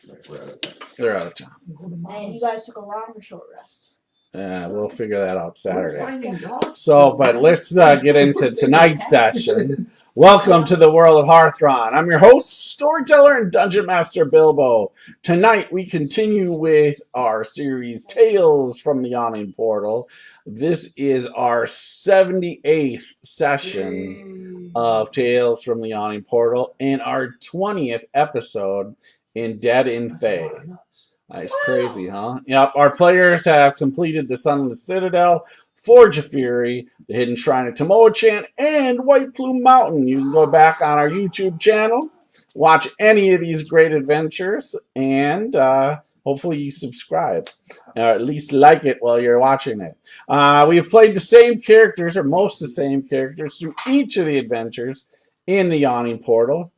We're out of time. They're out of town. And you guys took a long or short rest? Yeah, we'll figure that out Saturday. So, but let's get into tonight's session. Welcome to the world of Hearthron. I'm your host, storyteller, and dungeon master Bilbo. Tonight we continue with our series Tales from the Yawning Portal. This is our 78th session of Tales from the Yawning Portal and our 20th episode in Dead In Thay. Nice, crazy, huh? Yep, our players have completed the Sunless Citadel, Forge of Fury, the Hidden Shrine of Tamoachan, and White Plum Mountain. You can go back on our YouTube channel, watch any of these great adventures, and hopefully you subscribe, or at least like it while you're watching it. We have played the same characters, or most of the same characters, through each of the adventures in the Yawning Portal.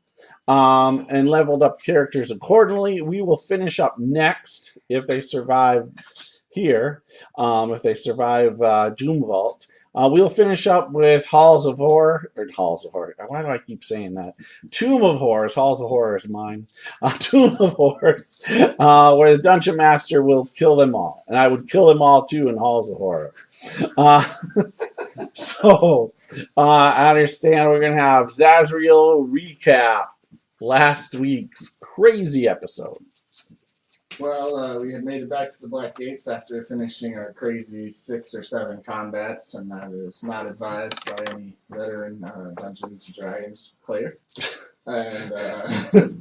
And leveled up characters accordingly. We will finish up next if they survive here. If they survive Doomvault, we'll finish up with Halls of Horror, or Halls of Horror. Why do I keep saying that? Tomb of Horrors. Halls of Horror is mine. Tomb of Horrors, where the Dungeon Master will kill them all, and I would kill them all too in Halls of Horror. So I understand we're gonna have Zazriel recap last week's crazy episode. Well, we had made it back to the Black Gates after finishing our crazy 6 or 7 combats, and that is not advised by any veteran Dungeons & Dragons player. And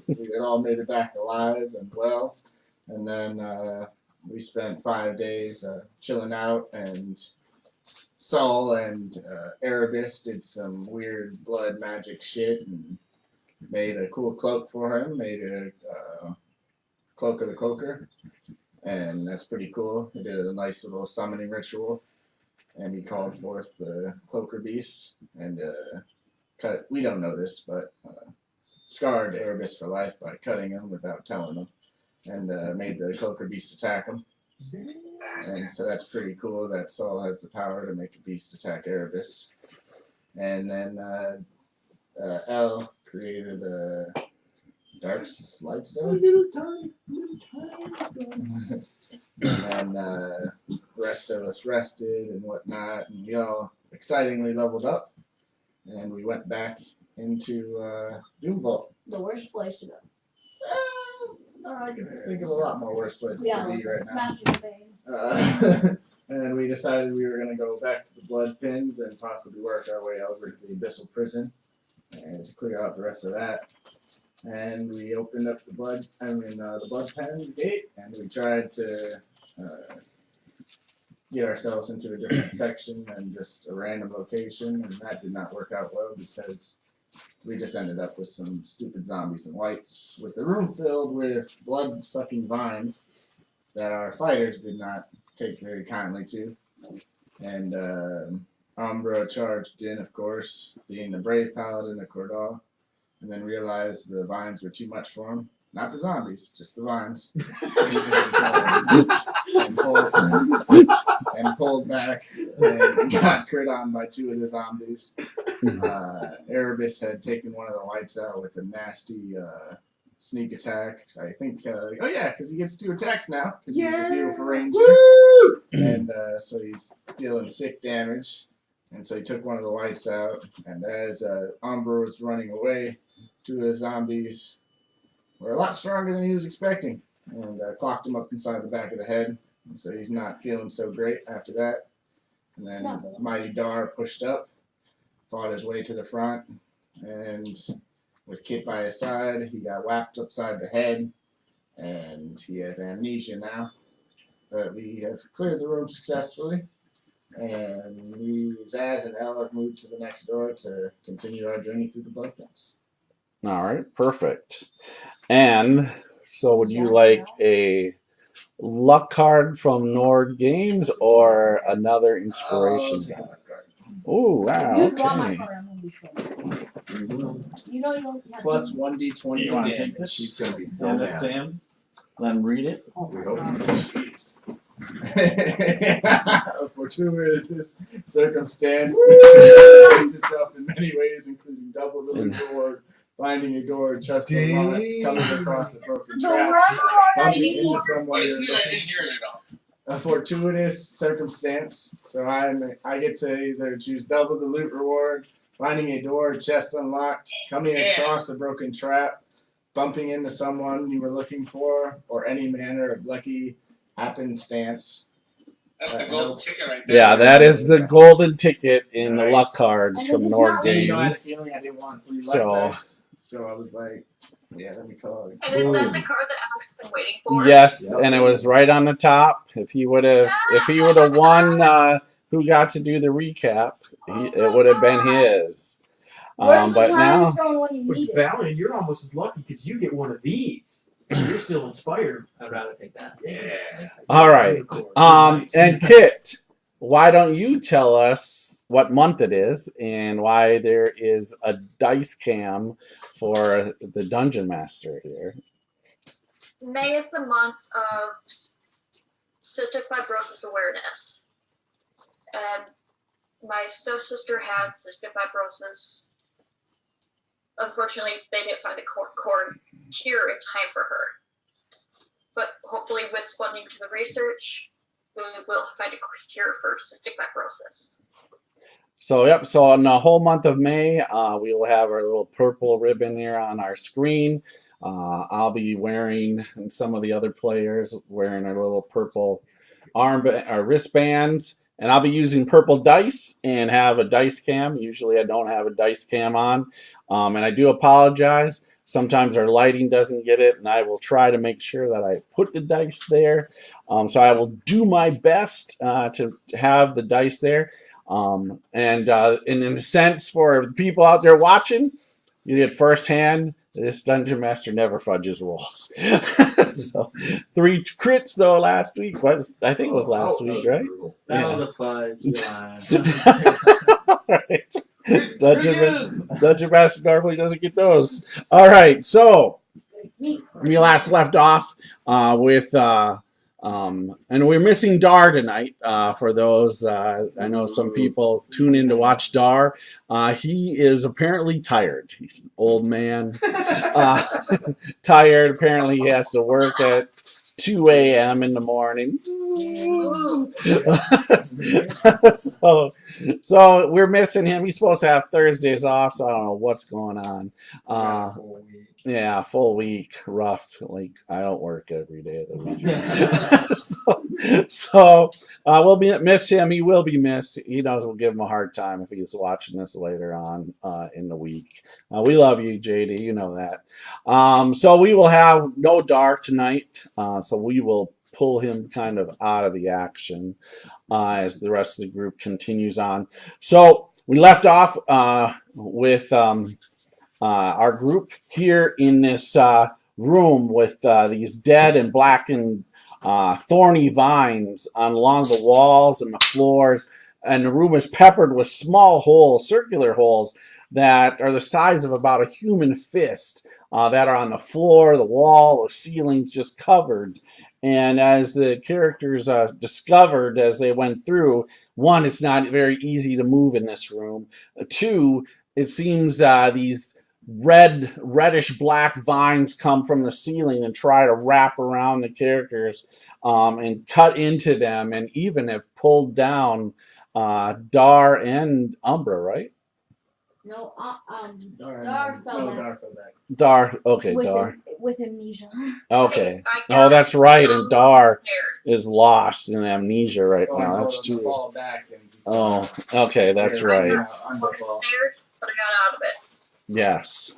we had all made it back alive and well, and then we spent 5 days chilling out, and Saul and Erebus did some weird blood magic shit, and made a cool cloak for him, made a cloak of the cloaker, and that's pretty cool. He did a nice little summoning ritual, and he called forth the cloaker beast, and we don't know this, but scarred Erebus for life by cutting him without telling him, and made the cloaker beast attack him. And so that's pretty cool that Saul has the power to make a beast attack Erebus. And then El created a dark lightstone. And the rest of us rested and whatnot, and we all excitingly leveled up, and we went back into Doomvault. The worst place to go. I can think of a lot more worse places to be right now. That's insane. And we decided we were going to go back to the Blood Pens and possibly work our way over to the Abyssal Prison and to clear out the rest of that. And we opened up the Blood Pen gate, and we tried to get ourselves into a different section and just a random location, and that did not work out well because we just ended up with some stupid zombies and wights with the room filled with blood-sucking vines that our fighters did not take very kindly to. And Umbra charged in, of course, being the brave Paladin of Cordal, and then realized the vines were too much for him. Not the zombies, just the vines. and pulled back and got crit on by 2 of the zombies. Erebus had taken one of the wights out with a nasty sneak attack. I think, because he gets 2 attacks now, because he's a beautiful ranger. Woo! And so he's dealing sick damage. And so he took one of the wights out, and as Umbra was running away, 2 of the zombies were a lot stronger than he was expecting, and clocked him up inside the back of the head. And so he's not feeling so great after that. And then Mighty Dar pushed up, fought his way to the front, and with Kit by his side, he got whacked upside the head, and he has amnesia now. But we have cleared the room successfully, and we, Zaz and El, have moved to the next door to continue our journey through the Blood Pens. All right, perfect. And so would you like a luck card from Nord Games or another inspiration card? Oh, wow, okay. Plus 1d20. You want to take this? She's going to be Send this to him. Let him read it. We hope a fortuitous circumstance manifests itself in many ways, including double the reward finding a door, chest unlocked, coming across a broken The trap, run card I bumping need. into someone. What is it? I didn't hear it at all. A fortuitous circumstance. So I get to either choose double the loot reward, finding a door, chest unlocked, coming across a broken trap, bumping into someone you were looking for, or any manner of lucky happenstance. That's the gold ticket right there. Yeah, that is the golden ticket in the luck cards And from it is Nord not- And you know, I had a Games. feeling I didn't want 3 luck So- dice, so I was like, yeah, let me call it. And is that the card that Alex has been waiting for? Yes, Yep. and it was right on the top. If he would have won, who got to do the recap, it would have been his. Where's the But time now, stone when you But need it? Valiant, you're almost as lucky because you get one of these. You're still inspired. I'd rather take that. Yeah. all right. And Kit, why don't you tell us what month it is and why there is a dice cam for the Dungeon Master here? May is the month of cystic fibrosis awareness. And my stepsister had cystic fibrosis. Unfortunately, they didn't find the cure in time for her. But hopefully with funding to the research, we will find a cure for cystic fibrosis. So, yep. So, in the whole month of May, we will have our little purple ribbon here on our screen. I'll be wearing, and some of the other players wearing our little purple wristbands. And I'll be using purple dice and have a dice cam. Usually I don't have a dice cam on. And I do apologize. Sometimes our lighting doesn't get it, and I will try to make sure that I put the dice there. So I will do my best to have the dice there. And in a sense, for the people out there watching, you get firsthand, this Dungeon Master never fudges rolls. So 3 crits though last week. I think it was last week, right? That was a fudge. Right. Dungeon Master normally doesn't get those. All right, so Me. we last left off with and we're missing Dar tonight. For those, I know some people tune in to watch Dar. He is apparently tired. He's an old man, tired. Apparently, he has to work at 2 a.m. in the morning. Ooh. so we're missing him. He's supposed to have Thursdays off, so I don't know what's going on. Yeah, full week, rough. Like I don't work every day of the week. so we'll miss him. He will be missed. He knows we'll give him a hard time if he's watching this later on in the week. We love you, JD. You know that. So we will have no Dark tonight. So we will pull him kind of out of the action as the rest of the group continues on. So we left off with our group here in this room with these dead and blackened thorny vines along the walls and the floors, and the room is peppered with small holes, circular holes that are the size of about a human fist that are on the floor, the wall, the ceilings, just covered. And as the characters discovered as they went through, 1, it's not very easy to move in this room. 2, it seems these reddish black vines come from the ceiling and try to wrap around the characters and cut into them, and even have pulled down Dar and Umbra, right? No, Dar fell back. Dar fell back. Dar, okay, with, Dar. with amnesia. Okay. I Oh, that's right, and Dar there. is lost in amnesia right Oh, now. I That's told him to true. fall back and just, Oh, okay, that's Yeah. right. I was snared, but I got out of it. Yes.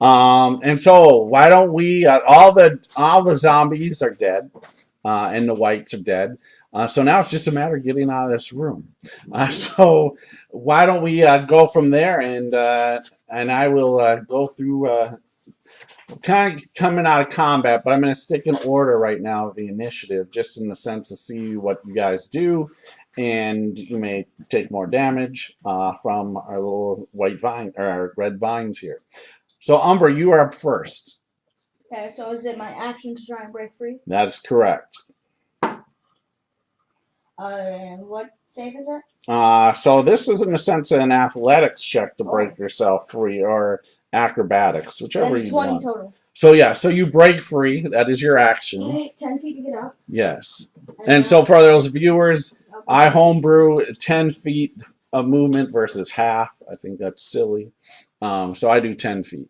And so why don't we? All the zombies are dead, and the whites are dead. So now it's just a matter of getting out of this room. So why don't we go from there, and I will go through kind of coming out of combat, but I'm going to stick in order right now of the initiative, just in the sense to see what you guys do, and you may take more damage from our little white vine or our red vines here. So Umbra, you are up first. Okay, so is it my action to try and break free? That is correct. And what save is it? So this is in the sense of an athletics check to break yourself free, or acrobatics, whichever Then you 20 want. total. So yeah, so you break free. That is your action. Okay, 10 feet to get up. Yes. And so for those viewers, I homebrew 10 feet of movement versus half. I think that's silly. So I do 10 feet.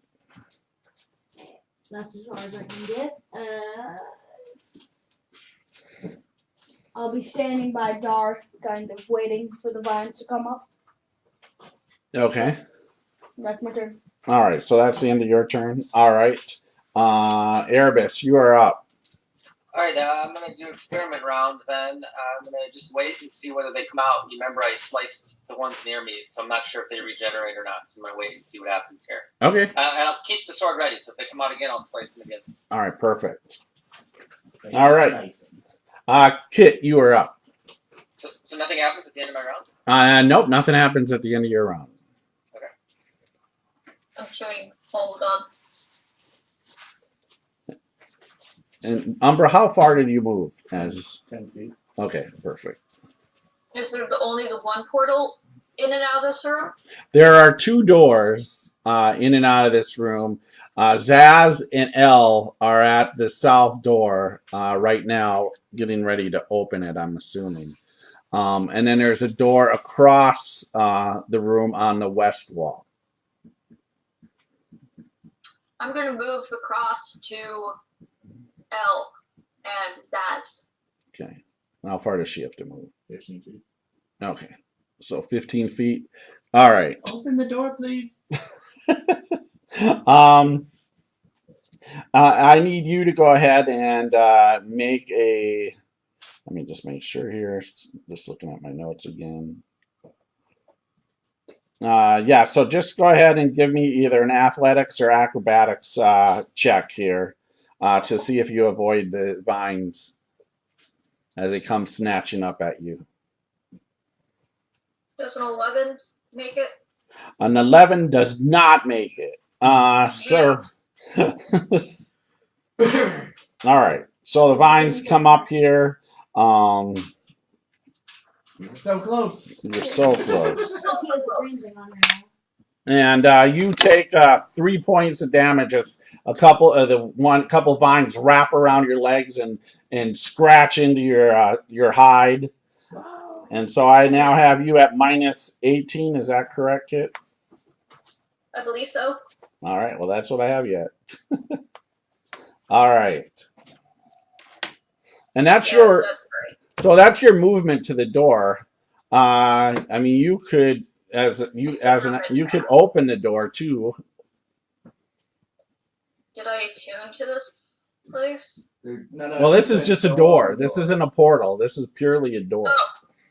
That's as far as I can get. I'll be standing by dark, kind of waiting for the vines to come up. Okay. That's my turn. All right. So that's the end of your turn. All right. Erebus, you are up. Alright, I'm gonna do experiment round then. I'm gonna just wait and see whether they come out. You remember I sliced the ones near me, so I'm not sure if they regenerate or not. So I'm gonna wait and see what happens here. Okay. And I'll keep the sword ready, so if they come out again, I'll slice them again. All right. Perfect. All right. Kit, you are up. So nothing happens at the end of my round? Nope. Nothing happens at the end of your round. I'm showing hold on. And Umbra, how far did you move? As 10 feet. okay, perfect. Is there only the one portal in and out of this room? There are 2 doors in and out of this room. Zaz and Elle are at the south door right now, getting ready to open it, I'm assuming. And then there's a door across the room on the west wall. I'm gonna move across to L and Zaz. Okay. How far does she have to move? 15 feet. Okay. So 15 feet. All right. Open the door, please. I need you to go ahead and make a. Let me just make sure here. Just looking at my notes again. Yeah, so just go ahead and give me either an athletics or acrobatics check here to see if you avoid the vines as they come snatching up at you. Does an 11 make it? An 11 does not make it. So, all right. So the vines come up here. You're so close. You're so close. She has the green thing on her now. And you take 3 points of damage as a couple vines wrap around your legs and scratch into your hide. Wow. And so I now have you at minus 18. Is that correct, Kit? I believe so. All right. Well, that's what I have yet. All right. And that's Yeah, your. that's right. So that's your movement to the door. I mean, you could you could open the door too. Did I attune to this place? Well, this is just a door. This isn't a portal. This is purely a door.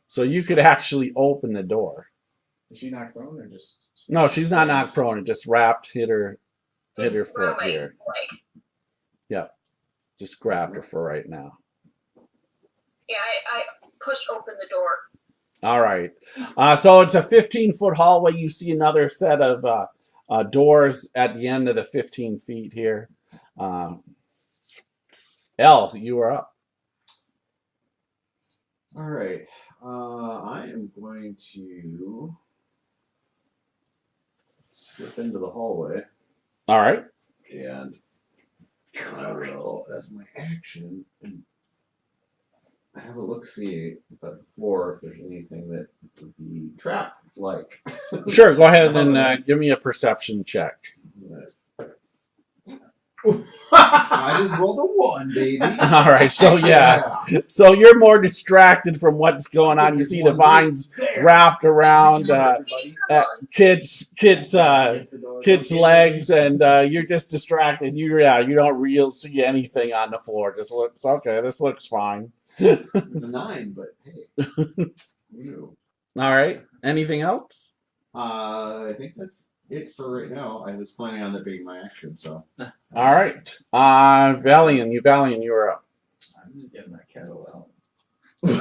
So you could actually open the door. Is she knocked prone or just? No, she's not knocked prone. It just wrapped, hit her From foot my here. leg. Yep. Just grabbed her for right now. Yeah, I pushed open the door. All right. So it's a 15-foot hallway. You see another set of doors at the end of the 15 feet here. Elle, you are up. All right. I am going to slip into the hallway, All right. and I will, as my action, have a look-see at the floor if there's anything that would be trap-like. Sure. Go ahead and give me a perception check. I just rolled a 1, baby. All right. So yeah. So you're more distracted from what's going on. You see the vines wrapped around Kit's legs, and you're just distracted. You don't really see anything on the floor. Just looks okay. This looks fine. It's a 9, but hey. Who knew? All right. Anything else? I think that's it for right now. I was planning on that being my action, so. All right. Valiant, you are up. I'm just getting my kettle out. Well,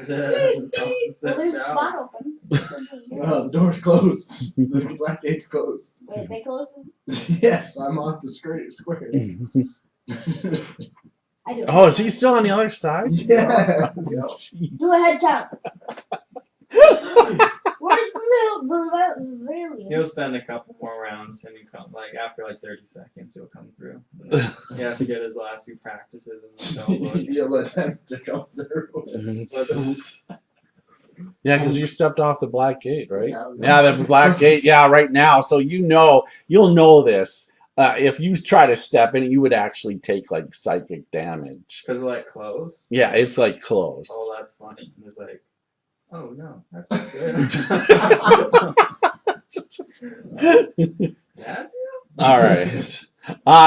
there's a spot open. Well, the door's closed. The black gate's closed. Wait, they close them? Yes, I'm off the square. I do. Oh, is he still on the other side? Yes. Jeez. Do a head count. Where's He'll spend a couple more rounds and he'll come, like after like 30 seconds he'll come through. He has to get his last few practices in the spell book. You'll let them to come through. Yeah, because you stepped off the black gate, right? Yeah, the black gate. Yeah, right now. So you'll know this. If you try to step in, you would actually take like psychic damage. Because like close? Yeah, it's like closed. Oh, that's funny. It was like, oh no, that's not good. All right.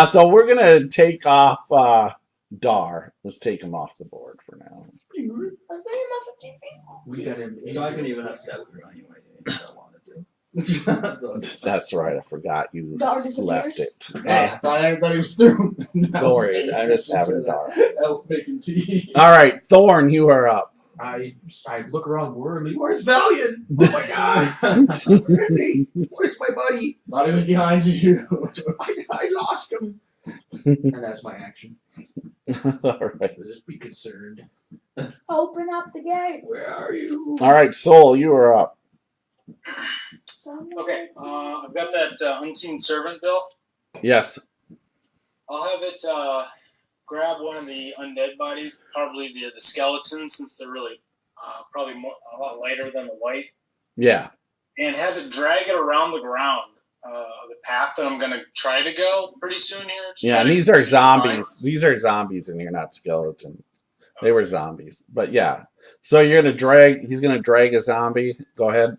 So we're gonna take off Dar. Let's take him off the board for now. Let's get him off 15 feet. We got him. So I can even have step through anyway if I wanted to. So it's That's right. I forgot you Dar disappears. left it. I thought everybody was through. Don't worry. I just have it Dar. Elf making tea. All right, Thorn, you are up. I look around worriedly. Where's Valiant? Oh my god! Where is he? Where's my buddy? Thought he was behind you. I lost him. And that's my action. All right. Just be concerned. Open up the gates. Where are you? All right, Soul, you are up. Okay, I've got that unseen servant bill. Yes. I'll have it grab one of the undead bodies, probably the skeleton, since they're really probably a lot lighter than the white, Yeah. and have it drag it around the ground, the path that I'm going to try to go pretty soon here. Yeah, and these are zombies. These are zombies in here, not skeleton. They were zombies. But yeah. So he's gonna drag a zombie. Go ahead.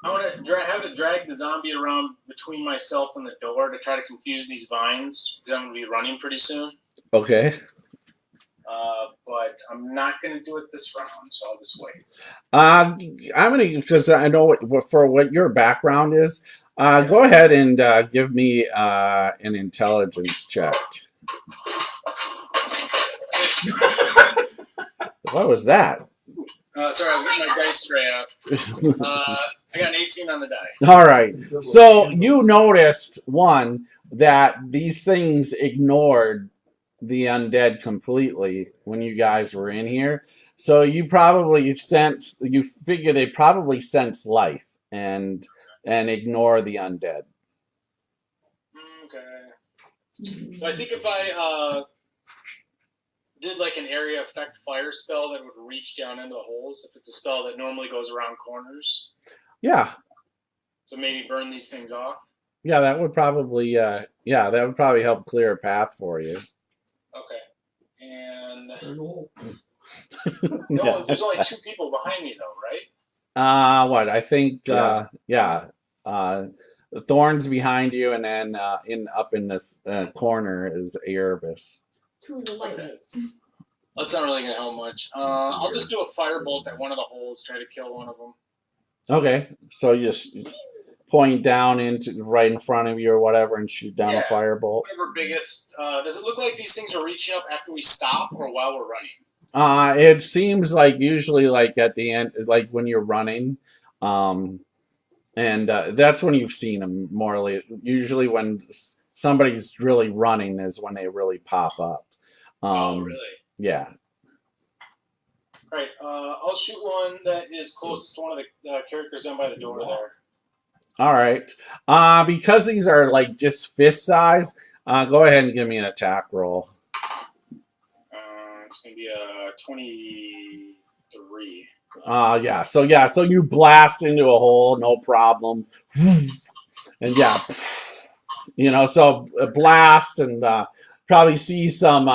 I want to have it drag the zombie around between myself and the door to try to confuse these vines, because I'm going to be running pretty soon. Okay. But I'm not going to do it this round, so I'll just wait. I'm gonna, because I know what your background is. Go ahead and give me an intelligence check. What was that? Sorry, I was getting my dice tray out. I got an 18 on the die. All right. So you noticed, one, that these things ignored the undead completely when you guys were in here. So you figure they probably sense life and ignore the undead. Okay. So I think if I did like an area effect fire spell that would reach down into the holes, if it's a spell that normally goes around corners. Yeah. So maybe burn these things off. Yeah, that would probably help clear a path for you. Okay. And No. no, there's only 2 people behind me though, right? What? I think the Thorns behind you, and then up in this corner is Erebus. 2 of the light gates. That's not really gonna help much. I'll just do a firebolt at one of the holes, try to kill one of them. Okay, so you just point down into right in front of you or whatever and shoot down a firebolt. Whatever biggest. Does it look like these things are reaching up after we stop or while we're running? It seems like usually like at the end, like when you're running, and that's when you've seen them morally. Usually when somebody's really running is when they really pop up. Oh, really? Yeah. All right, I'll shoot one that is closest to one of the characters down by the door there. All right. Because these are like just fist size, go ahead and give me an attack roll. It's gonna be a 23. Yeah. So you blast into a hole, no problem. And yeah, so a blast and probably see some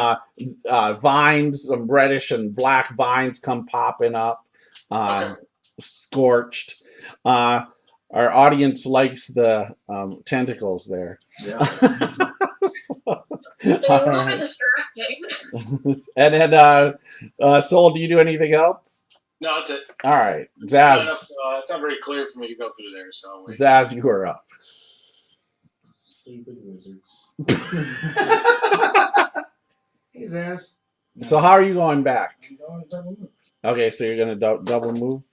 vines, some reddish and black vines come popping up, scorched. Our audience likes the tentacles there. Yeah. They're really distracting. And then, Soul, do you do anything else? No, that's it. All right, It's Zaz. not very clear for me to go through there, so I'll wait. Zaz, you are up. Sleeping wizards. Hey, Zaz. So how are you going back? I'm going double move. Okay, so you're gonna double move.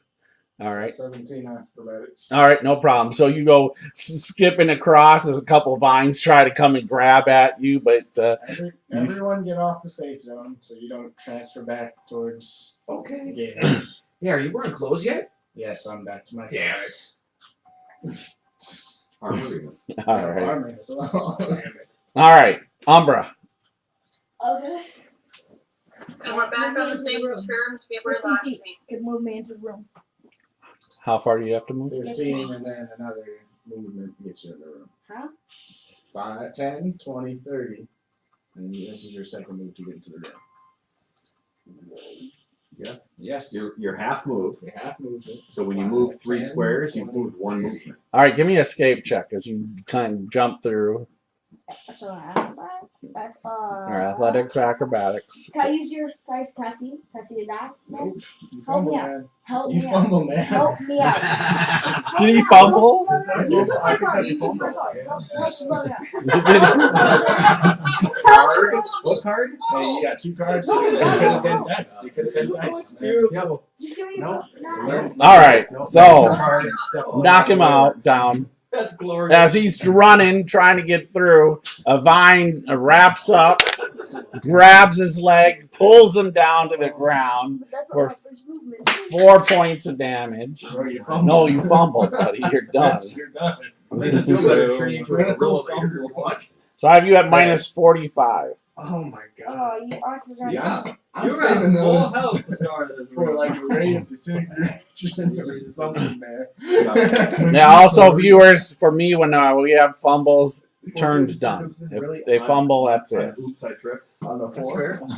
All right. 17 acrobatics. All right, no problem. So you go skipping across as a couple of vines try to come and grab at you, but Everyone get off the safe zone so you don't transfer back towards Okay. the gators. Yeah, are you wearing clothes yet? Yes, I'm back to my Damn size. Armory. All right. Armor as well. All right. Umbra. Okay. And we're back on the same terms we were 50 last feet. week. Can move me into the room. How far do you have to move? 15 and then another movement gets you in the room. Huh? 5, 10, 20, 30. And this is your second move to get into the room. Yes, you're half move. You half moved it. So when you move 3 10, squares, you 20, move 1 30. movement. All right. Give me a escape check as you kind of jump through. So that's Or athletics, acrobatics. Can I use your guys, Cassie? Cassie, that? Nope. You Help fumble, me out. man. Help You me out. fumble, man. Help me out. Did he fumble? No, you took my card. You took my card. Help me out. What card? Hey, you got 2 cards. They could have been dice. They could have been dice. Man. Just give me No. no. All right. So Card. knock him out down. That's glorious. As he's running, trying to get through, a vine wraps up, grabs his leg, pulls him down to the ground But that's for not my first movement. 4 points of damage. Or you fumble. No, you fumbled, buddy. You're done. Yes, you're done. Makes it feel better turning into a Critical gorilla later. fumble. What? So I have you at minus 45. Oh my god. Oh, you I forgot. Yeah. I'm You're saving at full those health to start of this for room. like a ray of disintegration or something there. Now, also, viewers, for me, when we have fumbles, turn's done. If they fumble, that's it. Oops, I tripped. On the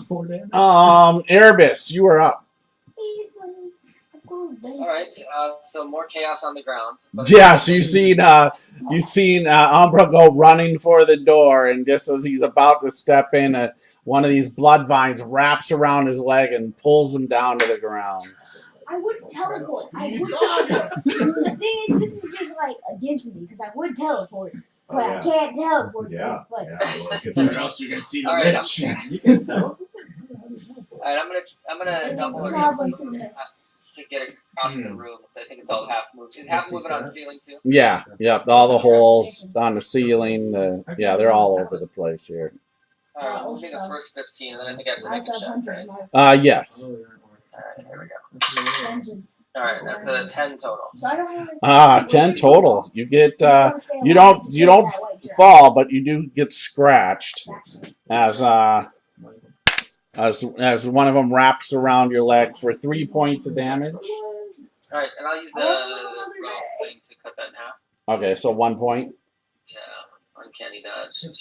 4 damage. Erebus, you are up. All right. So more chaos on the ground. But Yeah, so you've seen Umbra go running for the door, and just as he's about to step in, one of these blood vines wraps around his leg and pulls him down to the ground. I would teleport. I would teleport. The thing is, this is just like against me because I would teleport, but I can't teleport. Yeah. But Or else you can see the All right, witch. You can tell. All right, I'm gonna double it's it not like this. to get across the room. So I think it's all half move. Is half moving on the ceiling too? Yeah, yep, all the holes on the ceiling, yeah, they're all over the place here. All right, moving the first 15, and then I think I have to I make a saw check, 100. right? Yes. All right, here we go. Vengeance. All right, that's a 10 total. So I don't have 10 total. You get, wanna stay you alive, don't you get that white dress. fall, but you do get scratched as one of them wraps around your leg for 3 points of damage. All right, and I'll use the rope thing to cut that in half. Okay, so 1 point. Yeah, uncanny dodge. And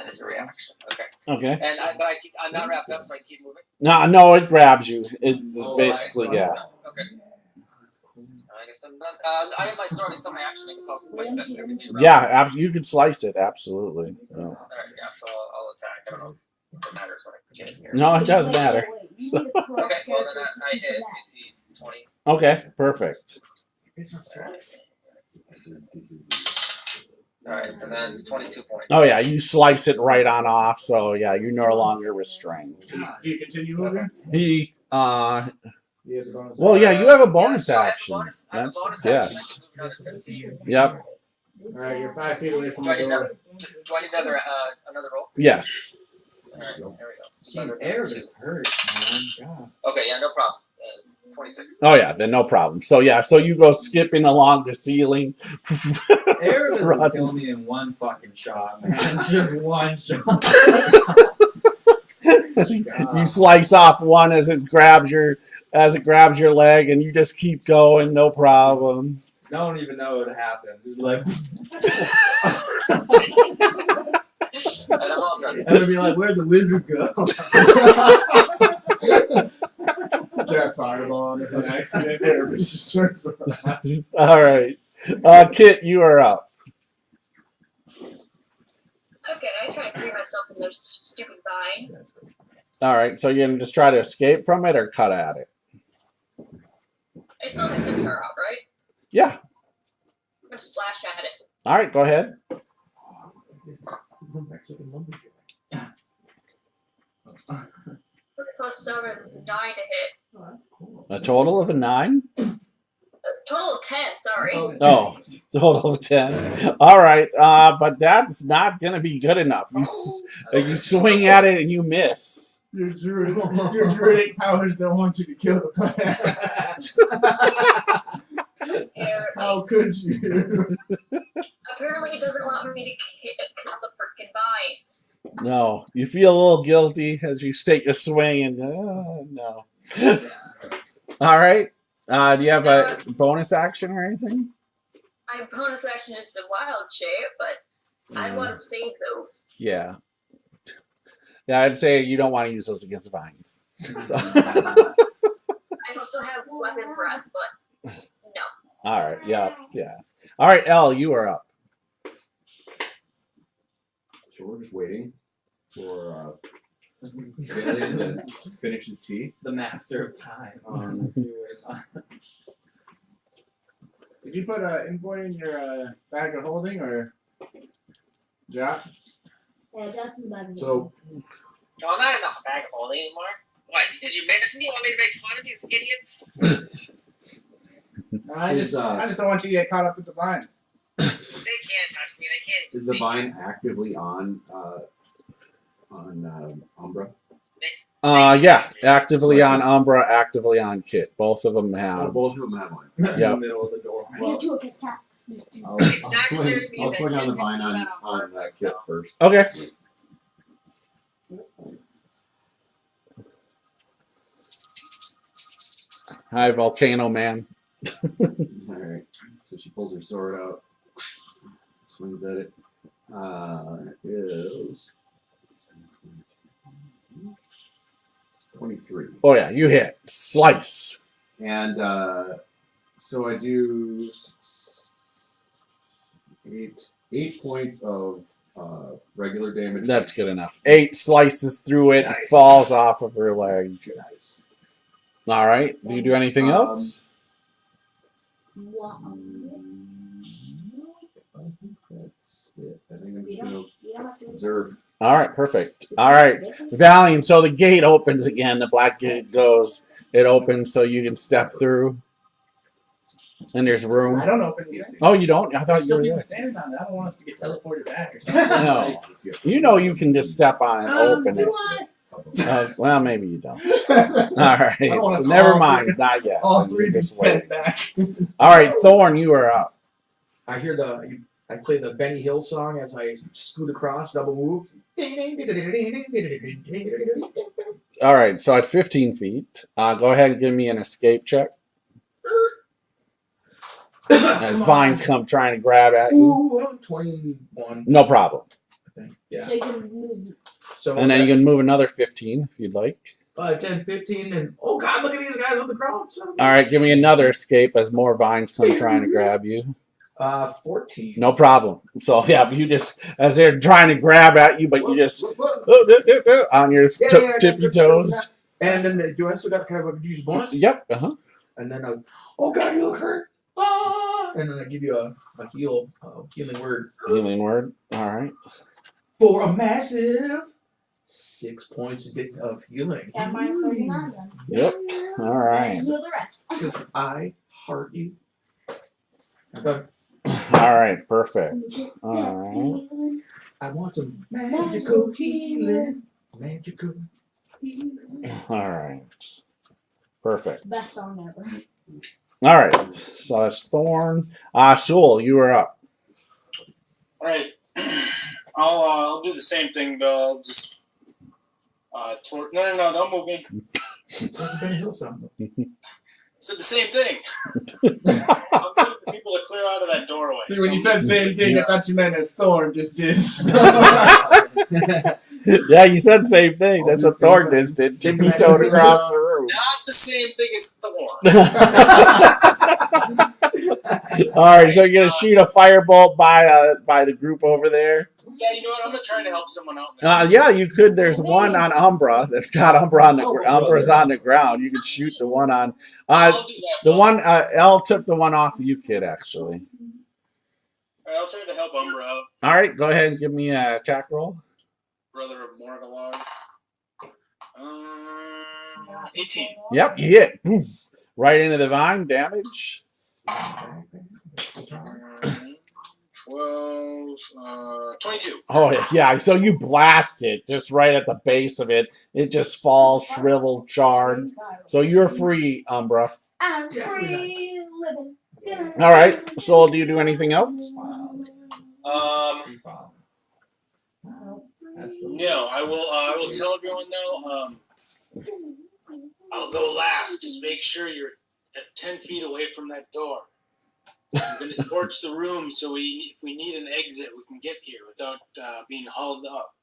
it's a reaction. Okay. Okay. And I'm not wrapped up, so I can keep moving. No, it grabs you. It basically, Alright, yeah. so- Okay. I guess I'm done. I have my sword. It's on my action. I guess I'll swipe at everything around. Yeah, you could slice it, absolutely. Yeah. All right, yeah. So I'll attack. I don't know if it matters when I get in here. No, it does matter. Wait, you need to correct Okay. Well, then characters I to hit. that. You see 20. Okay, perfect. All right, and then it's 22 points. Oh yeah, you slice it right on off, so yeah, you're no longer restrained. Do you continue moving? He He has a bonus. well, yeah, you have a bonus Yeah, so I have a action. bonus- I have a That's bonus yes. action. I can move another 15. Yep. Alright, you're 5 feet away from Do the I need door. do I need another roll? Yes. All right, there we go. It's Jeez, another air 2. just hurts, man. God. Okay, yeah, no problem. 26. Oh yeah, then no problem. So yeah, so you go skipping along the ceiling. Air doesn't Running. kill me in one fucking shot, man. Just one shot. You slice off one as it grabs your leg, and you just keep going, no problem. Don't even know what happened. Just like, And I'm all done. and they'll be like, "Where'd the wizard go?" Just fireball on an accident there. All right, Kit, you are up. Okay, I try to free myself from this stupid vine. All right, so you're gonna just try to escape from it or cut at it? I still have my scimitar out, right? Yeah. I'm gonna slash at it. All right, go ahead. Plus 7 is 9 to hit. A total of a 9. A total of 10, sorry. Oh, total of 10. All right, but that's not gonna be good enough. You swing at it and you miss. Your druidic powers don't want you to kill the plant. Apparently, How could you? apparently it doesn't want me to kill the freaking vines. No, you feel a little guilty as you take a swing and no. All right. Do you have a bonus action or anything? My bonus action is the wild shape, but I want to save those. Yeah. Yeah, I'd say you don't want to use those against vines. So. I also have weapon breath, but no. All right. Yeah. Yeah. All right, Elle, you are up. So we're just waiting for Alien to finish his tea. The master of time. That's who we're talking. Did you put an invoice in your bag of holding or Jack? Yeah, Justin by the So No, I'm not in the bag of holding anymore. What? Did you miss me? Want me to make fun of these idiots? I just don't want you to get caught up with the vines. They can't touch me. They can't. is the see vine actively on Umbra? Yeah, actively on Umbra, actively on Kit. Both of them Oh, have. both of them have one. In Yep. the middle of the door. You two attacks. I'll It's not swing, clear to me I'll that swing on the Kit vine did on that on that purpose, Kit though. first. Okay. Hi, Volcano Man. Alright. So she pulls her sword out, swings at it. It is 23. Oh yeah, you hit. Slice. And so I do 8 points of regular damage. That's good enough. 8 slices through it, Nice. falls off of her leg. Nice. All right. Do you do anything else? Wow. I think that's it. I think I'm You just going don't, you don't have to to observe. All right. Perfect. All right. Valiant. So the gate opens again. The black gate goes. It opens so you can step through. And there's room. I don't open these. Oh, you don't? I thought There's you still were people there. standing on it. I don't want us to get teleported back or something. No. You know you can just step on and open do it. I? Well, maybe you don't. All I right. don't wanna So never all mind. three- Not yet. All Then three you be just wait. sent back. All right, Thorn, you are up. I hear I play the Benny Hill song as I scoot across, double move. All right, so at 15 feet, go ahead and give me an escape check. As vines come trying to grab at you. Ooh, 21. No problem. Yeah. So you can move. So And then you can move another 15 if you'd like. 5, 10, 15, and oh god, look at these guys on the ground. All right, give me another escape as more vines come trying to grab you. 14. No problem. So, yeah, you just, as they're trying to grab at you, but you just on your tippy toes. And then do I still got kind of a use bonus? Yep. And then oh god, you look hurt. Ah! And then I give you a healing word. Healing word. All right. For a massive 6 points of healing. Yeah, mine's 39 then. Yep. All right. Do the rest. Because I heart you. Okay. All right. Perfect. All right. I want some magical healing. Magical healing. All right. Perfect. Best song ever. All right. So that's Thorn. Soul, you are up. Alright. I'll do the same thing, but I'll just no, don't move me. That's a Benny Hill song. Said the same thing. I'm waiting for people to clear out of that doorway. See, when you said same thing, I thought you meant as Thorn just did. Yeah, you said same thing. That's what Thorn just did. Tippy toed across the room. Not the same thing as Thorn. All right, so you're gonna shoot a firebolt by the group over there. Yeah, you know what? I'm gonna try to help someone out. Yeah, you could. There's one on Umbra that's got Umbra on the Umbra's on the ground. You could shoot the one on. I'll do that. The one Elle took the one off of you, kid. Actually. Alright, I'll try to help Umbra out. All right, go ahead and give me a attack roll. Brother of Morgalog. 18. Yep, you hit. Poof. Right into the vine. Damage. 12, 22. Oh yeah, so you blast it just right at the base of it. It just falls, shriveled, charred. So you're free, Umbra. I'm free living. All right. Soul, do you do anything else? No, I will tell everyone though. I'll go last. Just make sure you're at 10 feet away from that door. I'm going to torch the room so if we need an exit, we can get here without being hauled up.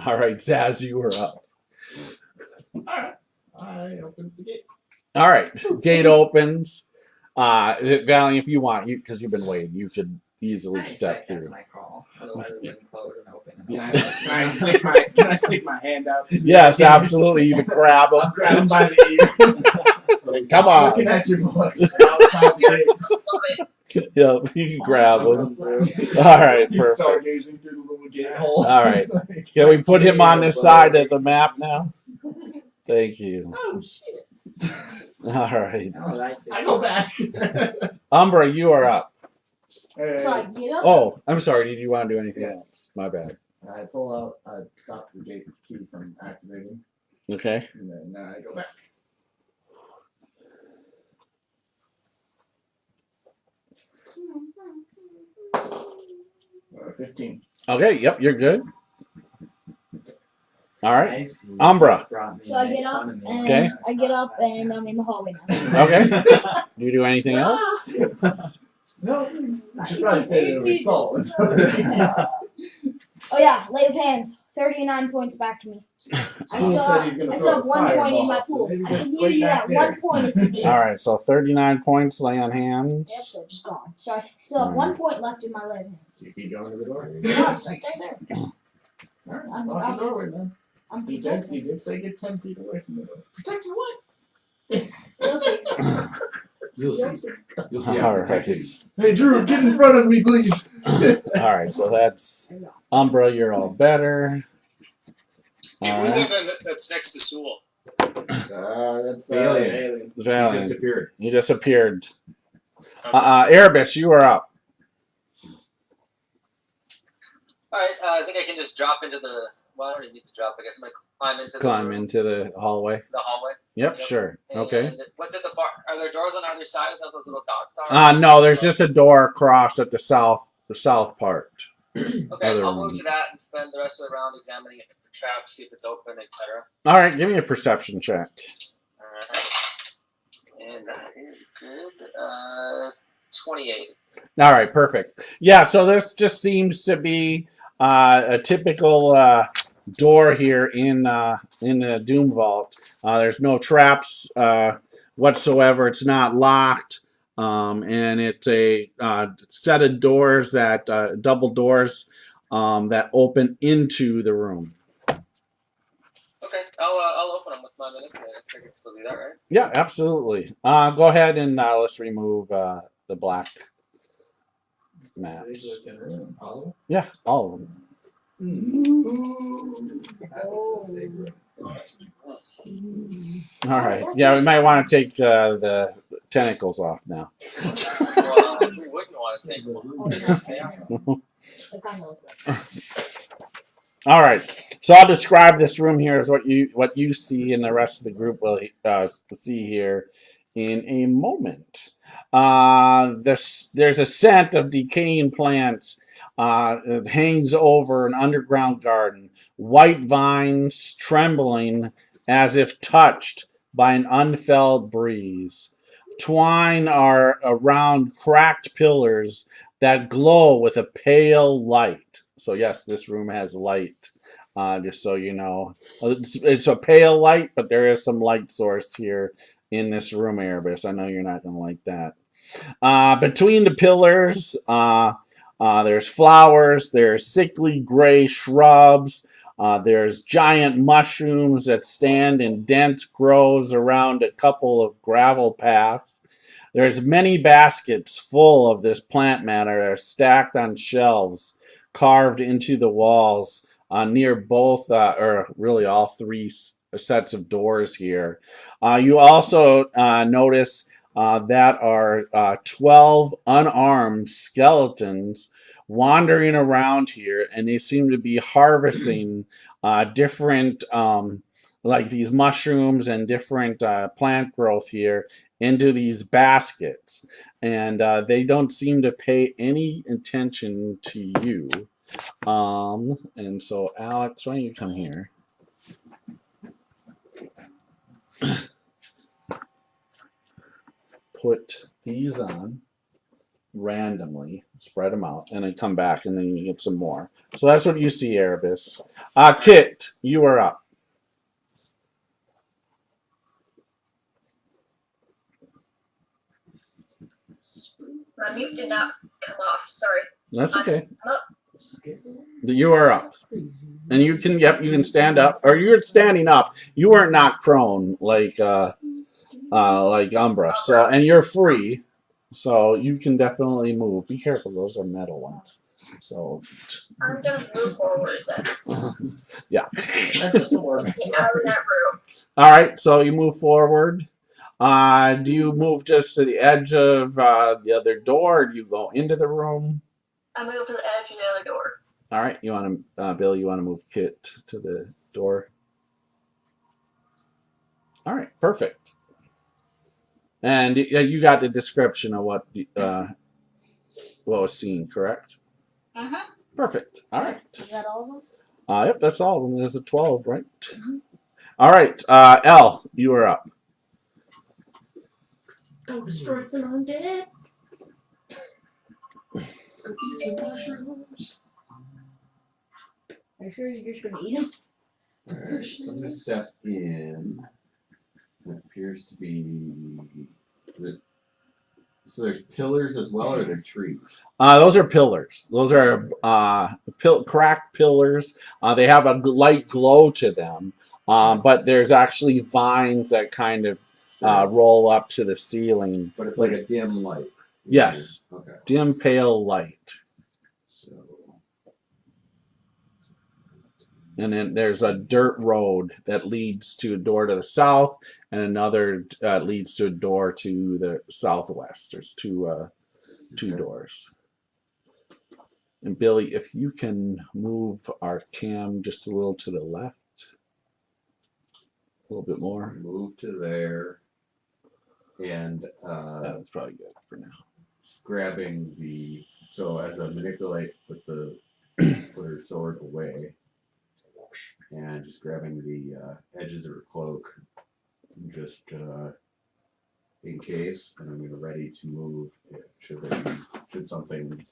All right, Zaz, you are up. Alright. I opened the gate. All right, gate opens. Valiant, if you want, because you've been waiting, you could easily step through. That's my call. Otherwise, it wouldn't close and open. Can I stick my hand out? Yes, absolutely. You can grab I'll him. grab him by the ear. Come on. Looking at your books. Outside the gate. Yep, you can grab him. All right, He's perfect. stargazing through the little gate hole. All right. Can we put him on this side of the map now? Thank you. Oh shit! All right. I go back. Umbra, you are up. So I get up. Oh, I'm sorry. Did you want to do anything Yes. else? My bad. I pull out. I stop the gate key from activating, Okay. and then I go back. 15. Okay. Yep. You're good. All right. I see. Umbra. Just brought me So I in get up front of me. and Okay. I get up and I'm in the hallway now. Okay. Do you do anything else? No, you should probably say it was salt. Oh yeah, lay of hands. 39 points back to me. I Soul still said have, he's gonna I throw still have a 1 point in my fireball, so pool. maybe I just can wait give you back that there. 1 point if you need. All right. So 39 points lay on hands. Yep, so just gone. So I still have 1 point left in my lay of hands. So you keep going to the door. No, just stay there. Alright, I'm- lock I'm- the doorway, man. I'm He protected. did say get 10 feet away from the door. Protected what? You'll see. You'll see. You'll see. All I'm right. protected. Hey Drew, get in front of me, please. All right. So that's Umbra. You're all better. Hey, All who's right. that that's next to Sewell? That's Alien. alien. He Valiant. just appeared. You disappeared. Erebus, you are up. Alright, I think I can just drop into the. Well, I don't even need to drop. I guess I'm gonna climb into Climb the, into the hallway. the hallway. Yep, Yep. sure. And Okay. what's at the far? Are there doors on either side? Is that those little dots are? No, there's just a door across at the south part. Okay, other I'll room. move to that and spend the rest of the round examining it for traps, see if it's open, etc. All right, give me a perception check. Alright. And that is good. 28. All right, perfect. Yeah, so this just seems to be a typical door here in the Doomvault. There's no traps whatsoever. It's not locked, and it's a set of doors that double doors that open into the room. Okay, I'll open them with my manipulator. I can still do that, right? Yeah, absolutely. Go ahead and let's remove the black maps. Yeah, all of them. All right. Yeah, we might want to take the tentacles off now. Well, we wouldn't want to take one. They kind of look like. All right. So I'll describe this room here as what you see, and the rest of the group will see here in a moment. There's a scent of decaying plants. It hangs over an underground garden. White vines trembling as if touched by an unfelt breeze. Twine are around cracked pillars that glow with a pale light. So yes, this room has light, just so you know. It's a pale light, but there is some light source here in this room, Erebus. I know you're not going to like that. Between the pillars, there's flowers, there's sickly gray shrubs, there's giant mushrooms that stand in dense groves around a couple of gravel paths. There's many baskets full of this plant matter that are stacked on shelves, carved into the walls near both, or really all three sets of doors here. You also notice that are 12 unarmed skeletons wandering around here, and they seem to be harvesting different like these mushrooms and different plant growth here into these baskets, and they don't seem to pay any attention to you. And so Alex, why don't you come here? Put these on randomly, spread them out, and then come back, and then you get some more. So that's what you see, Erebus. Kit, you are up. My mute did not come off. Sorry. That's okay. I'm up. You are up. And you can, yep, you can stand up, or you're standing up. You weren't knocked prone like Umbra. So, and you're free, so you can definitely move. Be careful; those are metal ones. So, I'm gonna move forward then. yeah. Get out of that room. All right, so you move forward. Do you move just to the edge of the other door, or do you go into the room? I move to the edge of the other door. All right, you want to, Bill? You want to move Kit to the door? All right, perfect. And you got the description of what was seen, correct? Mm-hmm. Perfect. All right. Is that all of them? Yep, that's all of them. There's the 12, right? All right, Elle, you are up. Go destroy some undead. Go eat some mushrooms. Are you sure you're just gonna eat them? Alright, so I'm going to step in. It appears to be. So there's pillars as well, or are there trees? Those are pillars. Those are cracked pillars. They have a light glow to them, but there's actually vines that kind of roll up to the ceiling. But it's like a dim light. Yes. Okay. Dim, pale light. So. And then there's a dirt road that leads to a door to the south, and another leads to a door to the southwest. There's two doors. And Billy, if you can move our cam just a little to the left, a little bit more. Move to there, and That's probably good for now. grabbing the. So as I manipulate, put her sword away. And just grabbing the edges of her cloak, just in case, and I'm going to ready to move. Should something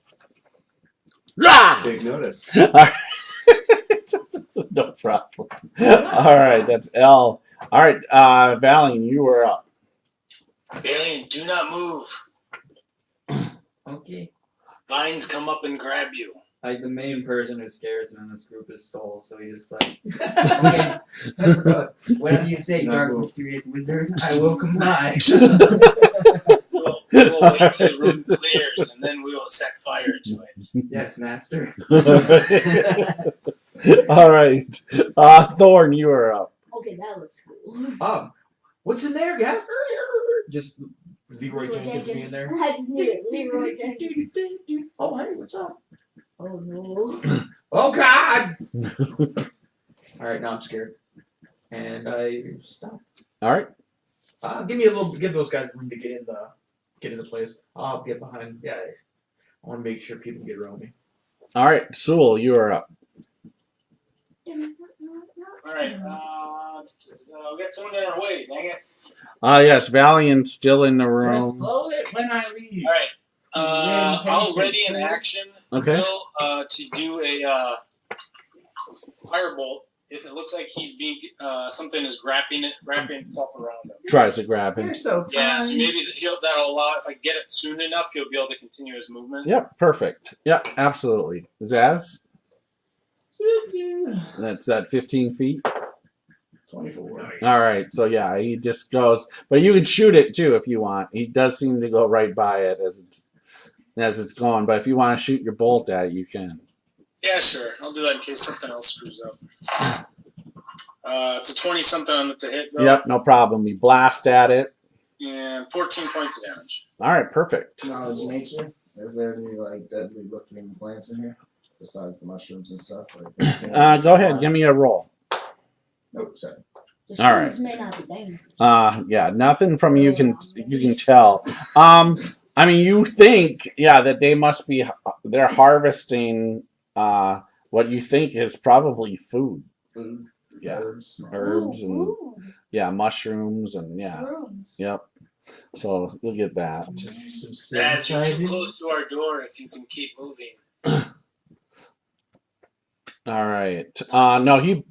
take notice. No problem. All right, that's L. All right, Valiant, you are up. Valiant, do not move. Okay. Vines come up and grab you. Like the main person who scares him in this group is Soul, so he's like, Okay. Whatever you say, No, dark cool. mysterious wizard, I will comply. So we'll wait till the room clears, and then we will set fire to it. Yes, master. All right, Thorn, you are up. Okay, that looks cool. What's in there, guys? Just Leroy Jenkins being there. I just knew it. Leroy Jenkins. Oh, hey, what's up? Oh no. Oh God! All right, now I'm scared, and I stop. All right. Give those guys room to get in the place. I'll get behind. Yeah, I want to make sure people get around me. All right, Sewell, you are up. Alright, we'll get someone in our way, dang it. Yes, Valiant's still in the Just room. blow it when I leave. Alright, I'll ready an action, Okay. Will, to do a firebolt if it looks like he's being something is wrapping itself around him. Tries to grab him. You're so kind. Yeah, so maybe that'll allow, if I get it soon enough, he'll be able to continue his movement. Yep, perfect. Yep, absolutely. Zaz? That's at 15 feet. 24. All right, so yeah, he just goes, but you can shoot it too if you want. He does seem to go right by it as it's going, but if you want to shoot your bolt at it, you can. Yeah, sure. I'll do that in case something else screws up. It's a 20-something on it to hit, though. Yep, no problem. We blast at it. And 14 points of damage. All right, perfect. Knowledge nature. Is there any like deadly looking plants in here besides the mushrooms and stuff? Like, Go ahead, give me a roll. Nope, 7. The All right. shoes may not be dangerous. Yeah, nothing from you can tell. I mean, you think, yeah, that they must be, they're harvesting what you think is probably food. Food. Yeah, Herbs. herbs and Ooh, yeah, mushrooms and yeah, shrooms. yep. So you'll get that. That's you're too close to our door if you can keep moving. All right. No, he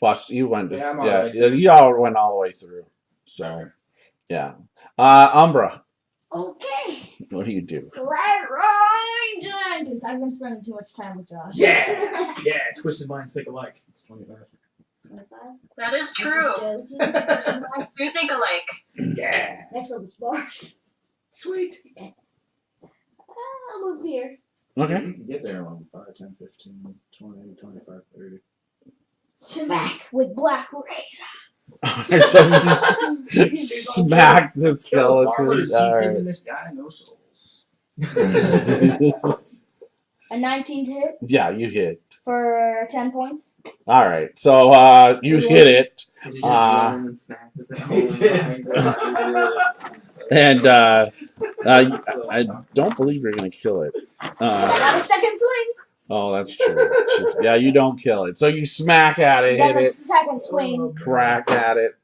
busted. You went. Yeah, I'm all the way yeah, through. you all went all the way through. So, yeah. Umbra, Okay. what do you do? Let ride dragons. I've been spending too much time with Josh. Yeah. Yeah, twisted minds think alike. It's 25. 25. That is true. This is I do think alike. Yeah. next up is bars. Sweet. I'll move here. Okay. You can get there in 5, 10, 15, 20, 25, 30. Smack with black razor. So you smack the skeleton. All right. This guy, no souls. A 19 to hit Yeah, you hit. for 10 points. All right. So you hit it. And I don't believe you're gonna kill it. I got a second swing. Oh, that's true. Yeah, you don't kill it. So you smack at it, Then hit the it, second swing. crack at it.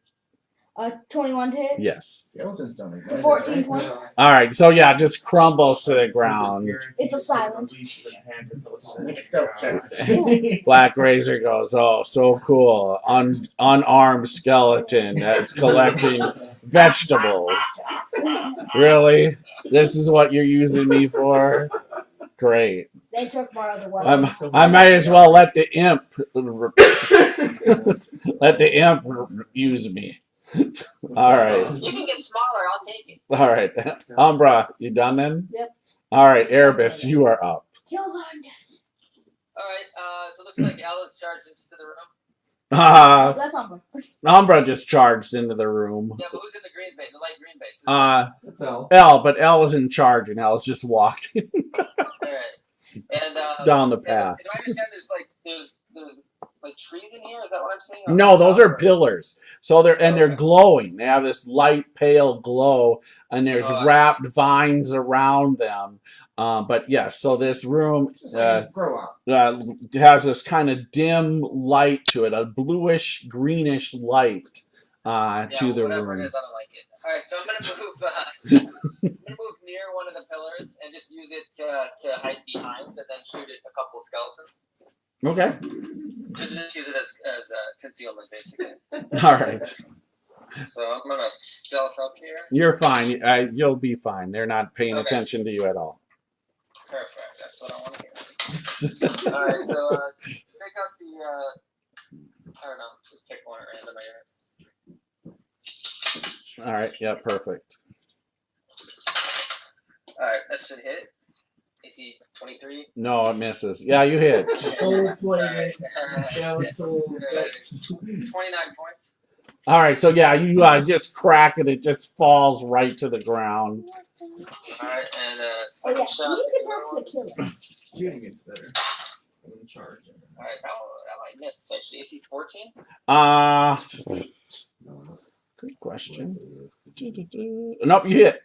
21 to hit. Yes. Skeletons don't make For noises, 14 right? points. All right. So yeah, just crumbles to the ground. It's a silent. Make a stealth check to see. Black Razor goes, oh, so cool. Unarmed skeleton that's collecting vegetables. Really? This is what you're using me for? Great. They took my other weapons. I might as well let the imp use me. All right. You can get smaller. I'll take it. All right. Umbra, you done then? Yep. All right, Erebus, you are up. Kill them. All right. So it looks like Ella's charged into the room. That's Umbra. Umbra just charged into the room. Yeah, but who's in the green base? The light green base. That's all. But Elle is in charge and Elle's just walking All right. And down the path. Do I understand there's like trees in here? Is that what I'm seeing? No, those are pillars. So they're glowing. They have this light pale glow, and there's wrapped vines around them. But yes, so this room Grow up. has this kind of dim light to it, a bluish greenish light to the whatever room. it is, I don't like it. All right, so I'm gonna move near one of the pillars and just use it to hide behind, and then shoot at a couple of skeletons. Okay. Just use it as concealment, basically. All right. So I'm gonna stealth up here. You're fine. You'll be fine. They're not paying Okay. attention to you at all. Perfect. That's what I want to hear. All right, so take out the. I don't know. Just pick one at random, I guess. All right. Yeah. Perfect. All right, that should hit. AC 23. No, it misses. Yeah, you hit. Cold plated. 29 points. All right. So yeah, you just crack it. It just falls right to the ground. All right, and Oh second yeah, shot. sneak attacks to kill them. Shooting gets better. I'm in charge. All right, that might miss. Actually, AC 14. Good question. Nope, you hit.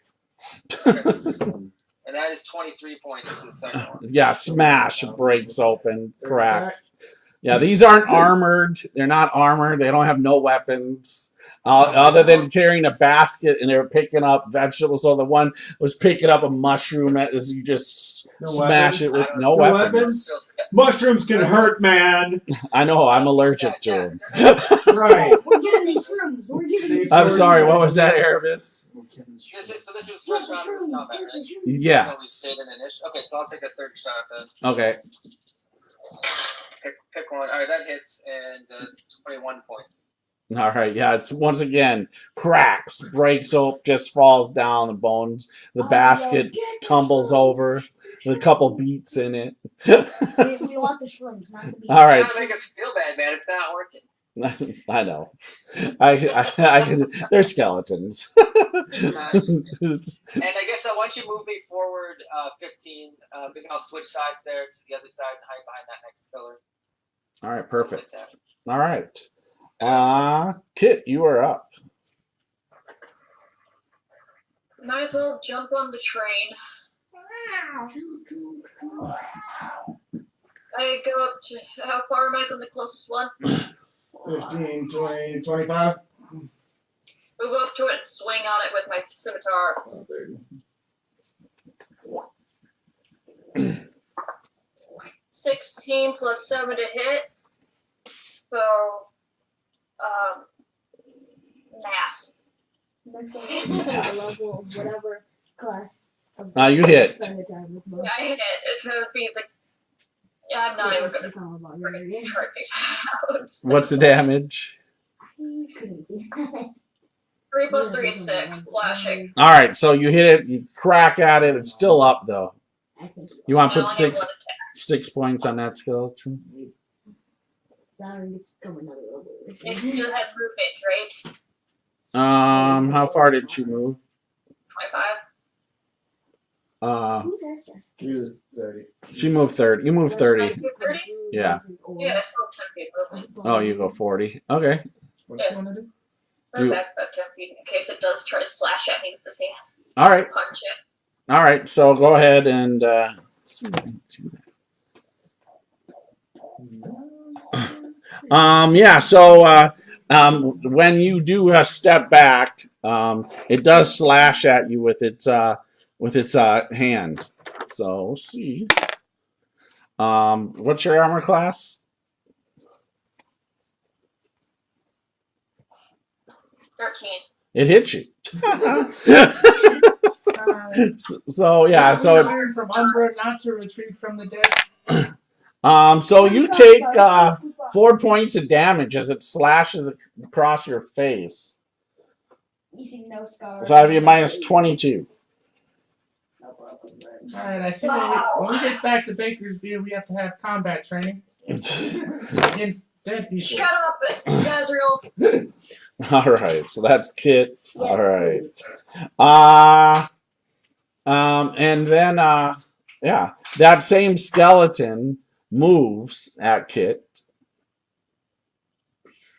And that is 23 points to the second one. Yeah, smash breaks open, cracks. Yeah, these aren't armored. They're not armored. They don't have no weapons. Other than carrying a basket, and they were picking up vegetables. So the one was picking up a mushroom as you just smash it with no weapons. Mushrooms can hurt, man. I know, I'm allergic to them. Right. We're getting these shrooms. We're getting these I'm sorry, what was that, Erebus? This is first round of this combat, right? Yeah. We stayed in initial. Okay, so I'll take a third shot then. Okay. Pick one. All right, that hits, and it's 21 points. All right, yeah, it's once again cracks, breaks up, just falls down, the bones, the basket tumbles over, with a couple beats in it. We want the shrooms, not the beats. All right. It's trying to make us feel bad, man. It's not working. I know. I can. They're skeletons. And I guess once you move me forward 15, maybe I'll switch sides there to the other side and hide behind that next pillar. All right, perfect. All right. Kit, you are up. Might as well jump on the train. I go up to, how far am I from the closest one? 15, 20, 25. Move up to it and swing on it with my scimitar. Oh, there you 16 plus 7 to hit. So, math. Next one is the level of whatever class. Of You hit. spend the time with most. Yeah, I hit it. It's gonna be the. Yeah, I'm not even gonna gonna. try to figure it out. What's the damage? I couldn't see that. 3 plus 3 is 6. Slashing. All right, so you hit it. You crack at it. It's still up though. I think You want I to put only have 1 attack. 6 points on that skeleton? that one gets to go another level. You still have movement, right? How far did she move? 25. Who does this? You're 30. She moved 30. You moved 30. You're 30? Yeah. Yeah, I still 10 feet movement. Oh, you go 40. Okay. What do you want to do? I'm back about 10 feet in case it does try to slash at me with his hand. All right. Punch it. All right. So go ahead and. Yeah. So when you do a step back, it does slash at you with its hand. So we'll see. What's your armor class? 13. It hits you. So yeah. So learned from Umbra not to retreat from the dead. So you take 4 points of damage as it slashes across your face. You see no scars. So that'd be a minus 22. No broken ribs. Alright, I see when we get back to Bakersfield, we have to have combat training against dead people. Shut up, Zazriel. All right, so that's Kit. Yes, All right. please. And then yeah, that same skeleton moves at Kit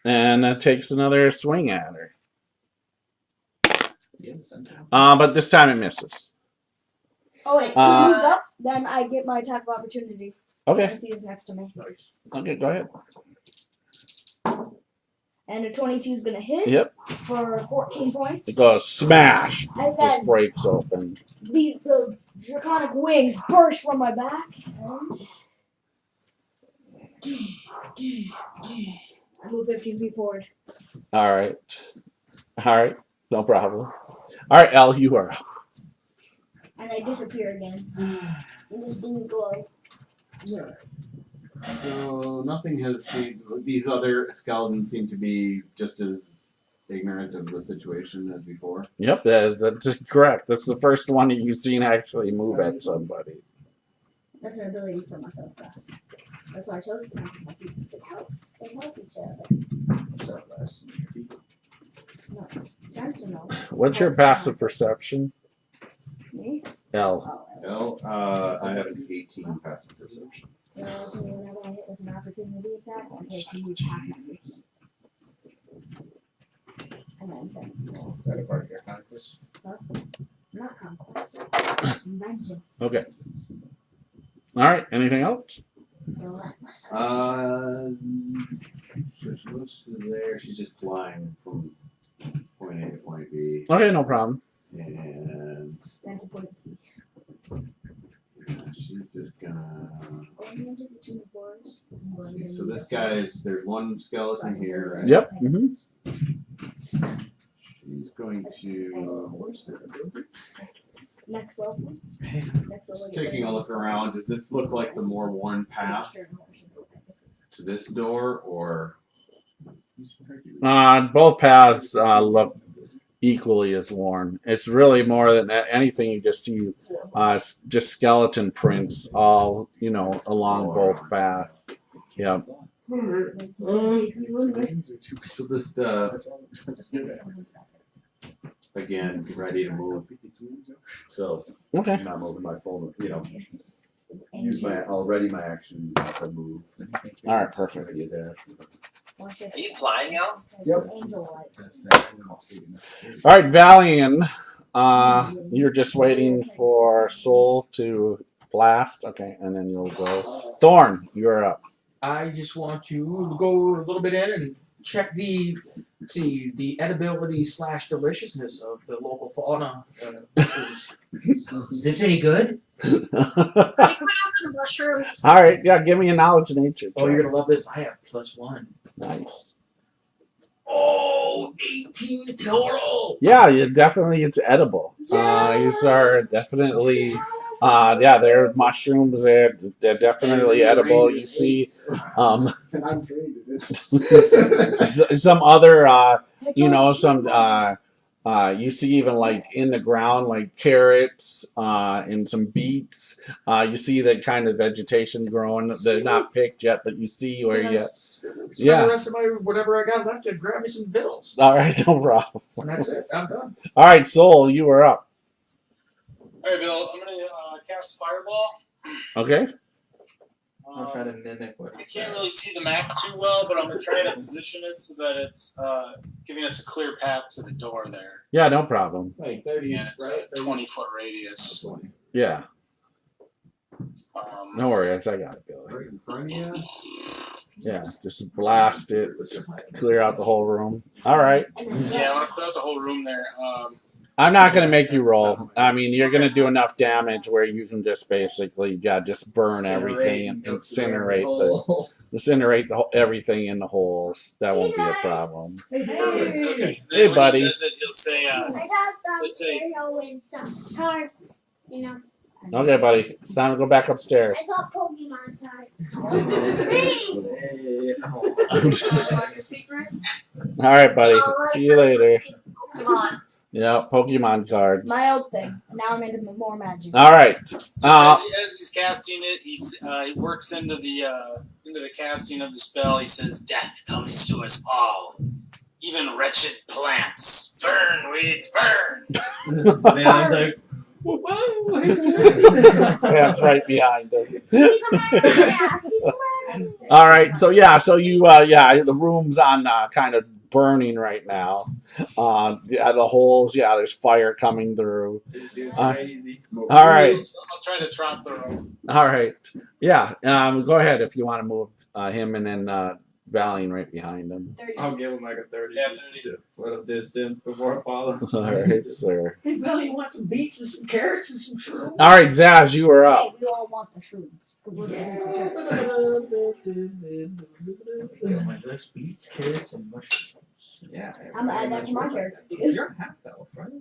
and takes another swing at her. But this time it misses. Oh wait, he moves up, then I get my attack of opportunity. Okay. Since he is next to me. Okay, go ahead. And a 22 is gonna hit. Yep. For 14 points. It goes smash. And Just then breaks open. the draconic wings burst from my back. And I move 15 feet forward. All right. All right. No problem. All right, Elle, you are up. And I disappear again. In this blue glow. So nothing has seen. These other skeletons seem to be just as ignorant of the situation as before. Yep, that's correct. That's the first one that you've seen actually move at somebody. That's an ability for myself, guys. That's why I chose to something like because it helps. They help each other. No, it's sentinel. What's your passive perception? Me? Elle. Oh, No, I have an 18 passive perception. well, whenever I hit with an opportunity attack, I take a huge half my movement. And then sentinel. Is that a part of your conquest? Not conquest. Vengeance. Okay. All right. Anything else? Relentless. So she moves to there. She's just flying from point A to point B, Okay, no problem. and Then to point C. she's just gonna. Going into the two floors. Let's see. So this guy's. There's one skeleton here, right? Yep. She's going to. Next level. Just taking a look around. Does this look like the more worn path to this door, or? Both paths look equally as worn. It's really more than anything. You just see just skeleton prints all along both paths. Yeah. So just again, ready to move. So Okay. I'm not moving my phone. Use my already my action to move. All right. Perfect. Ready there. Are you flying now? Yep. Angel light. All right, Valian. You're just waiting for Soul to blast. Okay, and then you'll go. Thorn, you're up. I just want to go a little bit in and check the edibility / deliciousness of the local fauna. Is this any good? Are you going after the mushrooms? All right, yeah. Give me a knowledge nature. Oh, check. you're gonna love this. I have +1. Nice. Oh, 18 total. Yeah, it's edible. These are definitely. Yeah, they're mushrooms. They're definitely edible. You see, And I'm trained in it. some other, you see even like in the ground, like carrots, and some beets. You see that kind of vegetation growing. They're not picked yet, but you see where you. Spend the rest of my whatever I got left to grab me some vittles. All right, no problem. And that's it. I'm done. All right, Soul, you were up. All right, Bill. I'm gonna cast Fireball. Okay. I'll try to mimic what I it can't says. really see the map too well, but I'm gonna try to position it so that it's giving us a clear path to the door there. Yeah, no problem. It's like 30, Yeah, it's right? a 20-foot radius. Yeah, no worries. I got it, Billy. Right in front of you. Yeah, just blast it, clear out the whole room. All right. Yeah, I want to clear out the whole room there. I'm not going to make you roll. I mean, you're going to do enough damage where you can just basically, just burn everything and incinerate everything in the holes. That won't be a problem. Okay. Hey, When buddy. he does it, he'll say, I got some let's say, cereal and some cards, you know. Okay, buddy. It's time to go back upstairs. I saw Pokemon cards. All right, buddy. See you later. Come on. Yeah, Pokemon cards. My old thing. Now I'm into more magic. All right. as he's casting it, he works into the casting of the spell. He says, "Death comes to us all, even wretched plants. Burn, weeds, burn." Man, it's like, That's right behind us. He's a man. Yeah, he's a man. All right, so the room's on kind of burning right now. The holes, there's fire coming through. this dude's crazy. All right, I'll try to trot the room. all right, yeah. Go ahead if you want to move him, and then Valiant right behind him. I'll give him like a 30 Yeah, foot of distance before I follow. All right, sir. Hey, Bill, you want some beets and some carrots and some shrooms? All right, Zaz, you were up. Hey, we all want the shrooms. But we're gonna My best beets, carrots, and mushrooms. Yeah. I'm gonna add that to my character. You're half elf, right?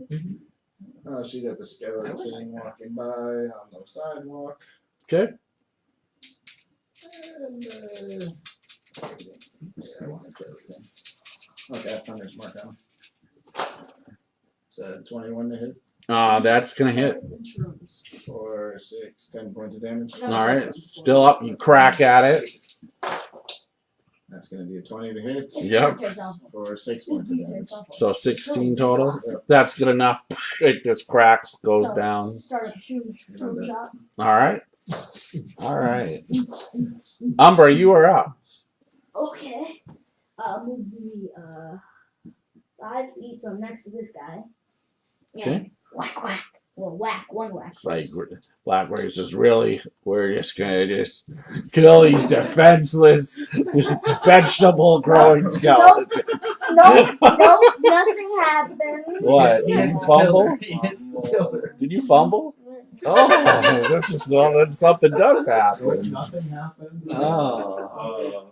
Oh, she got the skeleton walking by on the sidewalk. Okay. And, I want to put everything. Okay, Thunder's mark on. It's 21 to hit. That's gonna hit. 4, 6, 10 points of damage. All right, still up. You crack at it. That's going to be a 20 to hit. Yep. For 6 points of damage. So 16 total. That's good enough. It just cracks, goes down. Start a shroom shop. All right. All right. Umbra, you are up. Okay. Move me 5 feet, so I'm next to this guy. Yeah. Okay. Whack whack. Well, whack, one whack. It's like Black Race is really, we're just gonna kill these defenseless, vegetable growing skeletons. No, nothing happened. What? You fumble? Did you fumble? Oh, this is something does happen. Nothing happens. Oh.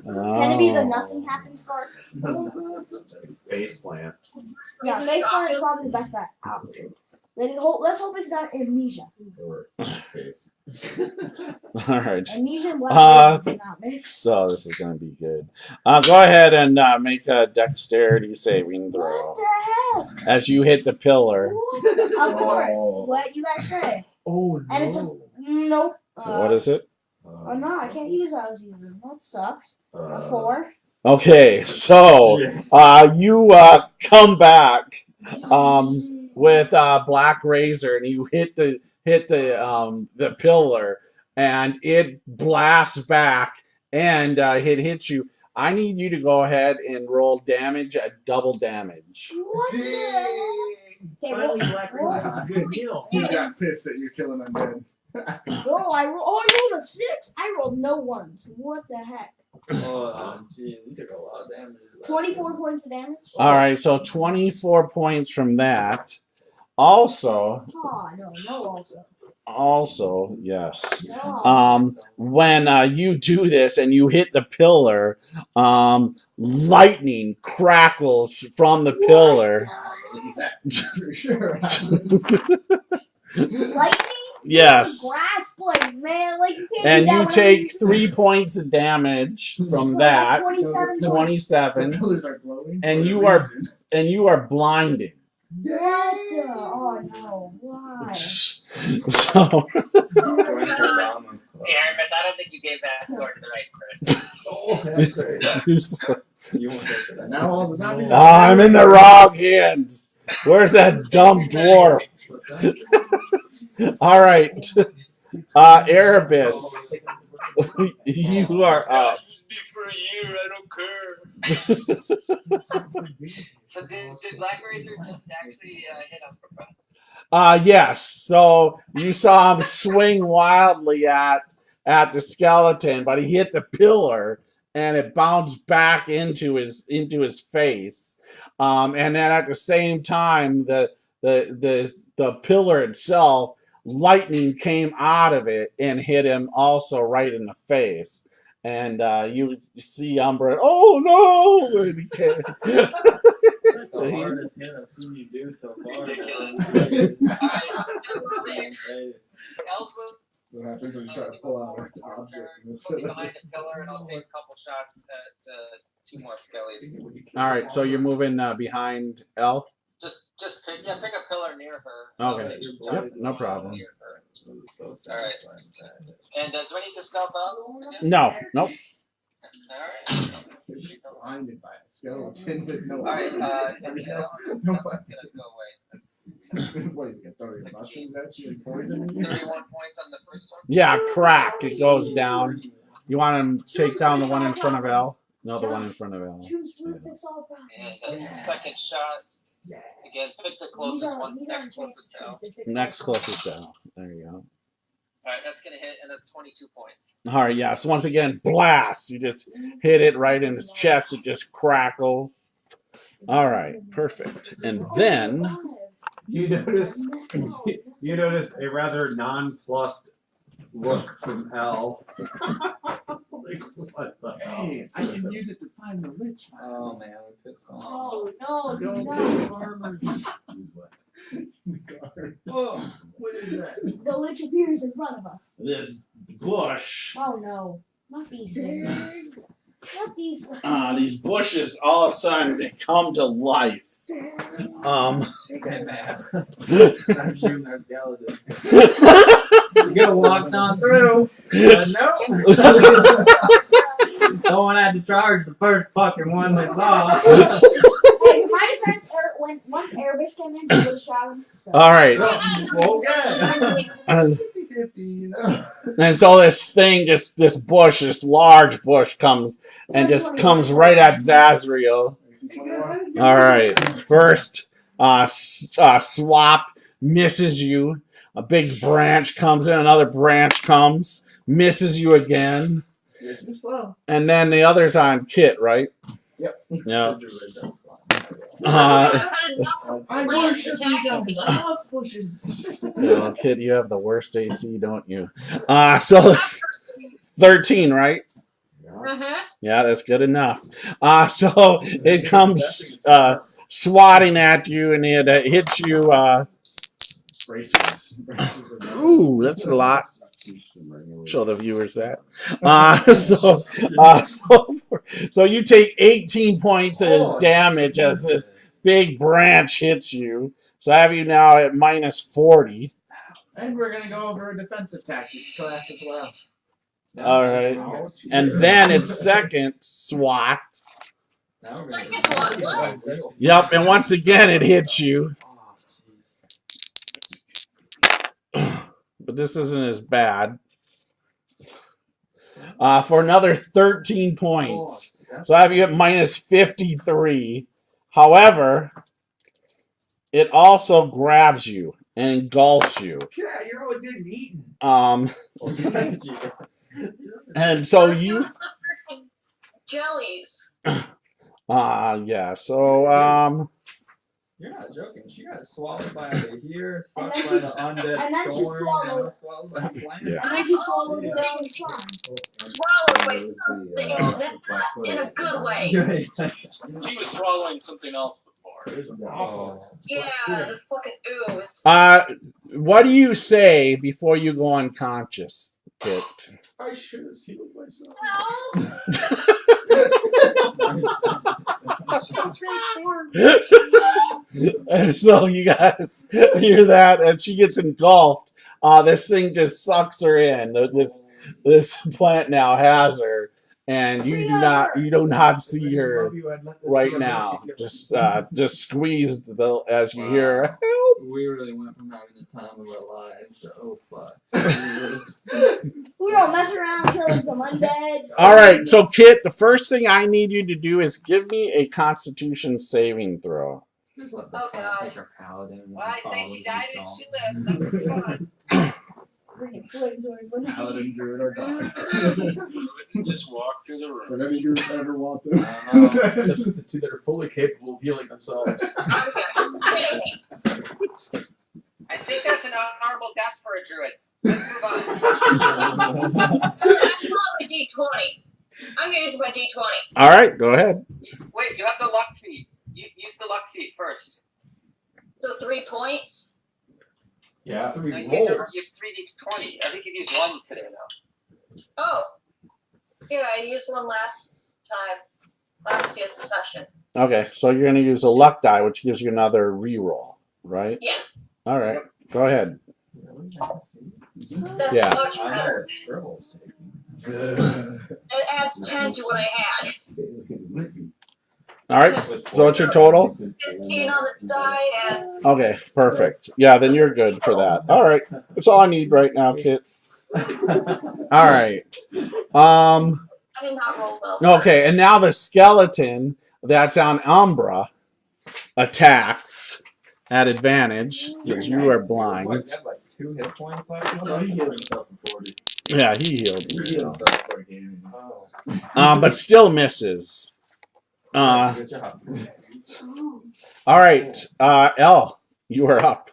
Can it be the nothing happens card? Face plant. Yeah, face one is probably the best option. Let's hope it's not amnesia. Face. All right. Amnesia and black do not mix. So this is gonna be good. Go ahead and make a dexterity saving throw What the heck? as you hit the pillar. Of course. What you guys say? Oh, no. And it's a nope. What is it? Oh no, I can't use what I was using. That sucks. A 4. Okay, so you come back with Black Razor, and you hit the pillar, and it blasts back, and it hits you. I need you to go ahead and roll damage at double damage. What the hell? Okay, Finally, Black Razor gets a good meal. You got pissed that you're killing undead. I rolled a 6. I rolled no ones. What the heck? Oh, jeez, you took a lot of damage. 24 points of damage. All right, so 24 points from that. Also, Oh, no also. also, yes. No. When you do this and you hit the pillar, lightning crackles from the pillar. For sure. Lightning? Yes. Grass place, man. Like you can't And do that you when take 3 points of damage from So that. that's 27 points. 27. The pillars are glowing. And for you a are reason. What blinded. the? Oh no! Why? So Hey, Aramis, I don't think you gave that sword to the right person. You won't take it. Now all the zombies. I'm in the wrong hands. Where's that dumb dwarf? All right, Erebus, you are up. Just be for a year. I don't care. So did Black Razor just actually hit Umbra? Yes. So you saw him swing wildly at the skeleton, but he hit the pillar and it bounced back into his face. And then at the same time, the pillar itself, lightning came out of it and hit him also right in the face. And you see Umbra. Oh no! And he came. That's the hardest hit I've seen you do so far. Ridiculous. Elswood, What happens when you try to pull out an object? put me behind a pillar and I'll take a couple shots at 2 more skellies. All right, so you're moving behind Elle. Just pick a pillar near her. Okay. I'll take some Yep, shots no problem. near her. Alright. And do I need to stealth out again? No, nope. Alright. Blinded by a skeleton with no. Alright, eyes. that's No gonna go away. That's What is he gonna throw your mushrooms at you and poison you? 31 points on the first one. Yeah, crack. It goes down. You want to take down the one in front of Elle? No, the one in front of Elle. Choose root that's all about. And the second shot, again, pick the closest one, next closest to Elle. Next closest to Elle. There you go. Alright, that's gonna hit, and that's 22 points. All right, yeah. So once again, blast. You just hit it right in his chest. It just crackles. All right, perfect. And then You noticed a rather nonplussed look from L. Like, what the hell? Hey, I can use it to find the lich. Oh man, we pissed off. Oh no! Don't No. kill farmers. Oh, what is that? The lich appears in front of us. this bush. Oh no! Not these things. Not these. These bushes all of a sudden they come to life. I'm shooting our skeleton. You gotta walk on through. No. Someone had to charge the first fucking one they saw. Hey, my defense, once Airbase came in, he would have shot him. So. All right. Okay. And, 50-50, you know. and so this bush, this large bush comes and just comes right at Zazriel. All right. First swap misses you. A big branch comes in. Another branch comes, misses you again. You're too slow. And then the other's on Kit, right? Yep. Yeah. I worship you guys. I love bushes. Well, Kit, you have the worst AC, don't you? So 13, right? Yeah, that's good enough. So it comes swatting at you, and it hits you. Bracers. Ooh, that's a lot. Show the viewers that. So you take 18 points of damage as this big branch hits you. So I have you now at minus 40. And we're gonna go over a defensive tactics class as well. All right, and then it's second swat. Now we're Second gonna one. Yep, and once again it hits you. But this isn't as bad. For another 13 points. So I have you at minus 53. However, it also grabs you and engulfs you. Yeah, you're always good at eating. And so Where's you. the freaking jellies? Yeah. So You're not joking. She got swallowed by over here, And sucked then by she- the undead and then she storm, swallowed- now swallowed by a plant. Yeah. And then she swallowed it down the slime. Swallowed by something in a good way. He was swallowing something else before. Yeah, the fucking ooze. what do you say before you go unconscious, Kit? I should have healed myself. And so you guys hear that, and she gets engulfed. This thing just sucks her in. This plant now has her, and you do not see her right now. Just squeezed as you hear her, help. We really went from having the time of our lives to oh fuck. We don't mess around killing some undead. All right, so Kit, the first thing I need you to do is give me a Constitution saving throw. Just let the Oh, God. take our paladin. and Well, I say follow she the died and song. she lived. That was fun. Freaking flamethrowers. Paladin Druid are gone. Just walk through the room. Would any group ever want them? This is the two that are fully capable of healing themselves. I think that's an honorable death for a druid. Let's move on. That's not my D20. I'm gonna use my D20. All right, go ahead. Wait, you have the luck feat. You use the luck feat first. So 3 points. Yeah. No, you have 3d20. I think you've used one today though. Oh. Yeah, I used one last time. Last session. Okay, so you're going to use a luck die, which gives you another reroll, right? Yes. All right, go ahead. That's Yeah. much I know better. what Scribble's taking. It adds 10 to what I had. All right, so what's your total? 15 on the die and Okay, perfect. Yeah, then you're good for that. All right, that's all I need right now, Kit. All right. I did not roll well. Okay, and now the skeleton that's on Umbra attacks at advantage because you are blind. What, you have like 2 hit points left? No, he healed himself in 40. Yeah, he healed He healed himself. himself before he gave me. But still misses. Good job. All right, Elle, you are up.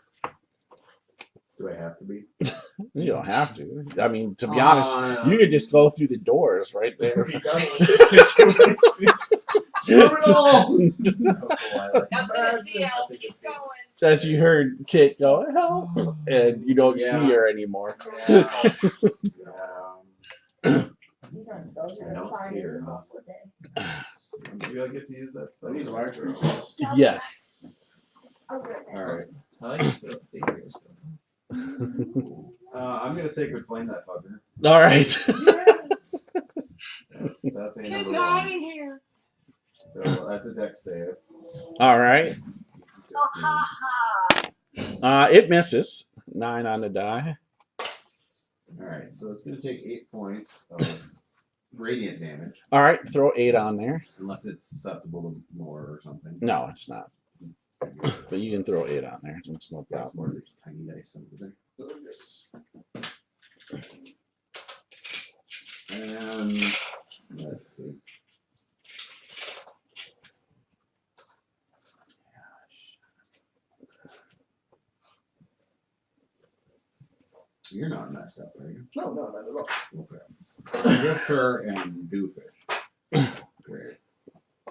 Do I have to be? You don't have to. I mean, to be honest, you could just go through the doors right there. Be done with this situation. Nothing to see, Al. Keep going. As you heard Kit go, help, and you don't see her anymore. These aren't spells you're I gonna don't find see her, in the huh? book, would they? Do I get to use that spell? Are these large creatures? Yes. I'll do it. Alright. I like the figures. I'm gonna sacred flame that fucker. All right. That's a Get number not 1. in here. So that's a dex save. All right. Oh, ha ha. It misses. 9 on the die. Alright, so it's gonna take 8 points of radiant damage. All right, throw 8 on there. Unless it's susceptible to more or something. No, it's not. But you can throw 8 on there. It's no That's more problem. tiny dice over there. And let's see. You're not messed up, are you? No, not at all. Okay. Drifter and Doofish. Great.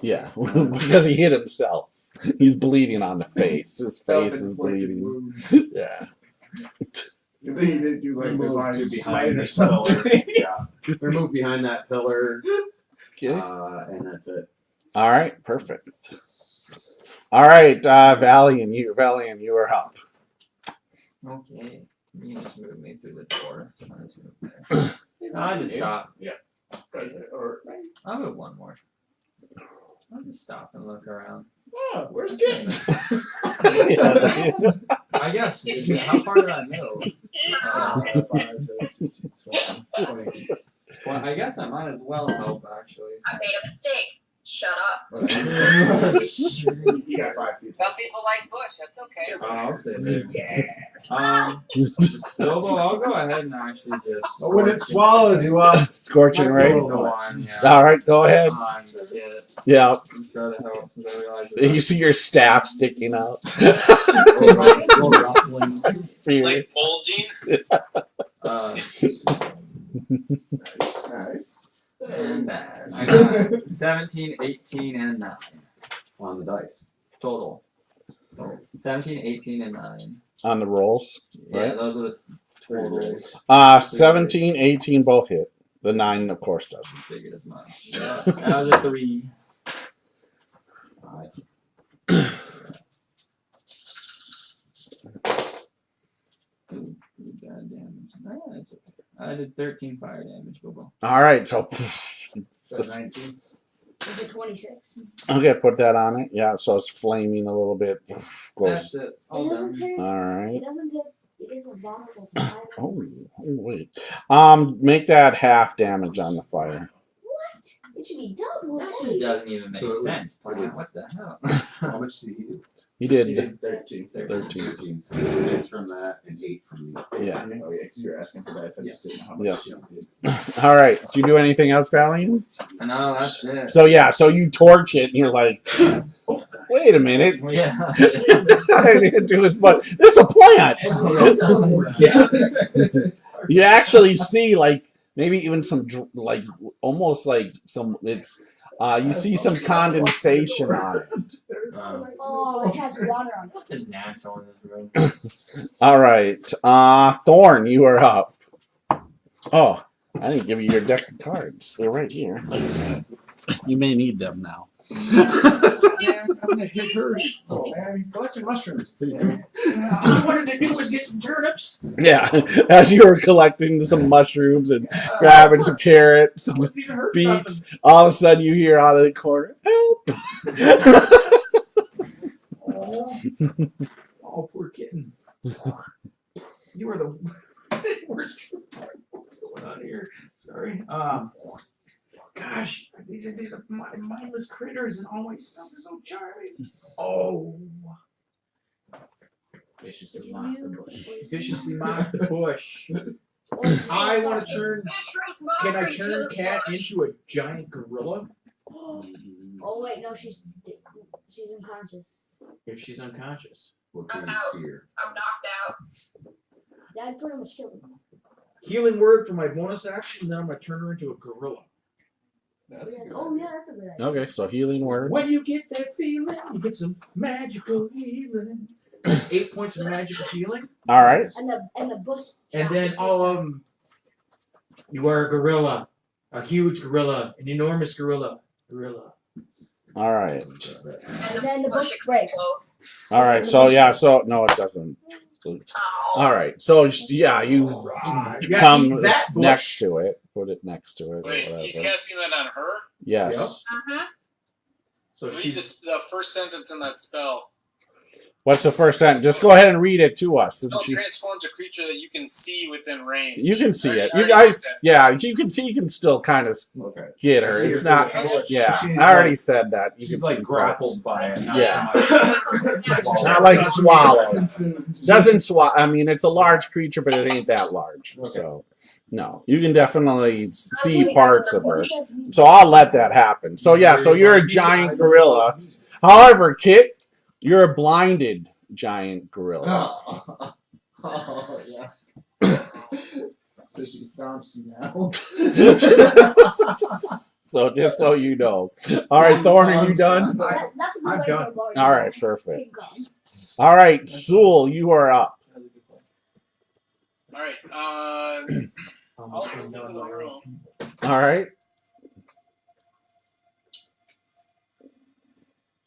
Yeah, because he hit himself. He's bleeding on the face. His face is Self-inflicted bleeding. wounds. Yeah. Good thing he didn't do like Remove divine to smite behind or this pillar. something. Yeah. They're moved behind that pillar. Okay. And that's it. All right, perfect. All right, Valiant, you are up. Okay. You can just move me through the door. So I just move there. I'll just stop. Or, I'll move one more. I'll just stop and look around. oh, where's Kit? I guess. How far did I move? 5, 10, 15, 20. Well, I guess I might as well help actually. I made a mistake. Shut up. You got 5 feet. Some people like bush. That's okay. I'll stay there. Yeah. Bilbo, I'll go ahead and actually just. But when it swallows you up, Scorching ray. Go on, yeah. All right, go ahead. On it. Yeah. Try to help since I realize You see your staff sticking out. Spear. Like bulging. Nice. And I got 17, 18, and 9 on the dice. total. 17, 18, and 9. On the rolls. Yeah, Right. those are the totals. 17, 18 both hit. The 9, of course, doesn't. Figured as much. Yeah, that was a 3. Ooh, bad damage. Oh, that's okay. I did 13 fire damage, Bilbo. All right, so So 19. Is it 26? okay, put that on it. Yeah, so it's flaming a little bit. That's Goes. it. It All doesn't done. take. All right. It doesn't take. It isn't vulnerable to fire. Oh, wait. Make that half damage on the fire. What? It should be double. That just doesn't even make So it was- sense. it was- What the hell? how much did he do? He You did. did 13. 13. 13, so 6 from that and 8 from me. Yeah. Oh, yeah, 'cause you're asking for dice. I just didn't know how Yeah. much you did. All right. Did you do anything else, Valiant? No, that's it. So yeah, so you torch it, and you're like, oh, wait a minute. Yeah. I didn't do as much. This is a plant. Yeah. You actually see like maybe even some like almost like some it's you see some condensation on it. Oh, it has water on it. Nothing's natural in this room. All right, Thorn, you are up. Oh, I didn't give you your deck of cards. They're right here. You may need them now. Yeah, I'm gonna hit her. Oh man, he's collecting mushrooms. All I wanted to do was get some turnips. Yeah, as you were collecting some mushrooms and grabbing some carrots and Wasn't even hurt beets, all of a sudden you hear out of the corner, help! Oh, poor kitten. You were the worst trooper. What's going on here? Sorry. Gosh, these are mindless critters and all my stuff is so charming. Oh. Viciously mock the bush. Viciously mock the bush. I want to turn. Can I turn Cat into a giant gorilla? Oh wait, no, she's unconscious. If she's unconscious. What can I'm you out. see her? I'm knocked out. That pretty much killed him. Healing word for my bonus action, then I'm gonna turn her into a gorilla. That's a good Oh idea. yeah, that's a good idea. Okay, so healing word. When you get that feeling, you get some magical healing. That's 8 points of magical healing. All right. And the bush. And then all of them. You are a gorilla, a huge gorilla, an enormous gorilla. All right. And then the bush breaks. All right. So yeah. So no, it doesn't. All right. So yeah, you Yeah, come eat that bush. next to it. Put it next to it. Or Wait, he's whatever. casting that on her? Yes. Mm-hmm. So Read she's the first sentence in that spell. What's the first sentence? Just go ahead and read it to us. Spell You, transforms a creature that you can see within range. you can see it. I You already guys, did that. yeah, you can see. You can still kind of Okay. get her. See It's her not. through the bush. Yeah, She's I already like- said that. You She's can like see grappled by it. Not Yeah. so much. Not like swallow. Doesn't swallow. I mean, it's a large creature, but it ain't that large. So, no, you can definitely see parts of her. So I'll let that happen. So yeah, so you're a giant gorilla. However, Kit, you're a blinded giant gorilla. Oh yeah. So she stomps you now. So just so you know. All right, Thorn, are you done? That's a good I'm way done. for a bard. All right, perfect. Keep going. All right, Sewell, you are up. Alright, I'll move into the room. All right.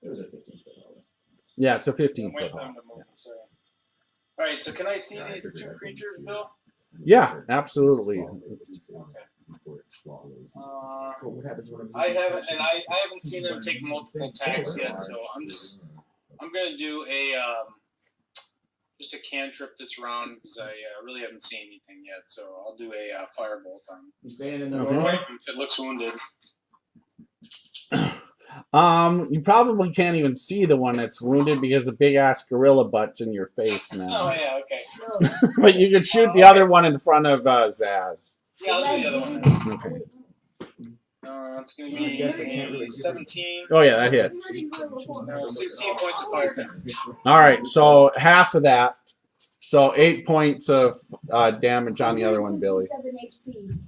It was a 15 foot hole. Yeah, it's a I'm 15-foot waiting for hole. them to move. So. Alright, so can I see these two creatures, Bill? Yeah, absolutely. Before it swallows. what happens when I haven't seen them take multiple attacks yet, so I'm gonna do a just a cantrip this round because I really haven't seen anything yet. So I'll do a firebolt on You staying in the Okay. doorway? if it looks wounded. You probably can't even see the one that's wounded because the big ass gorilla butt's in your face now. Oh yeah, okay. But you could shoot the other one in front of Zaz. Yeah, I'll do the other one. Okay. It's gonna I guess I can't really be give it- 17. Oh yeah, that hits. 16 points of fire. All right, so half of that. So 8 points of damage on the other one, Billy. 7 HP.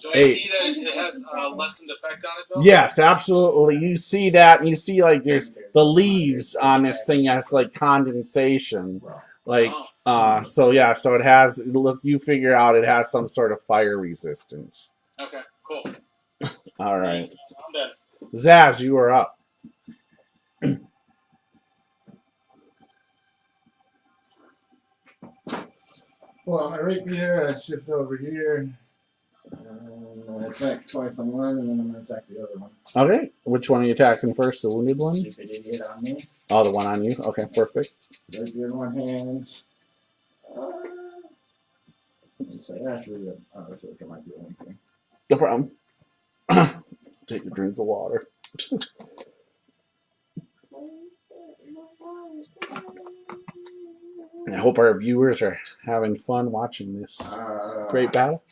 Do I see that it has a lessened effect on it though? Yes, absolutely. You see that, and you see like there's the leaves on this thing has like condensation, like so yeah. So it has. Look, you figure out it has some sort of fire resistance. Okay, cool. All right, I'm dead. Zaz, you are up. Well, my rapier, I shift over here. I attack twice on one, and then I'm going to attack the other one. Okay, which one are you attacking first? The wounded one? Stupid idiot on me. Oh, the one on you. Okay, perfect. Rapier in one hand. Let's say actually, I feel like it might be one thing. No problem. Take a drink of water. I hope our viewers are having fun watching this great battle.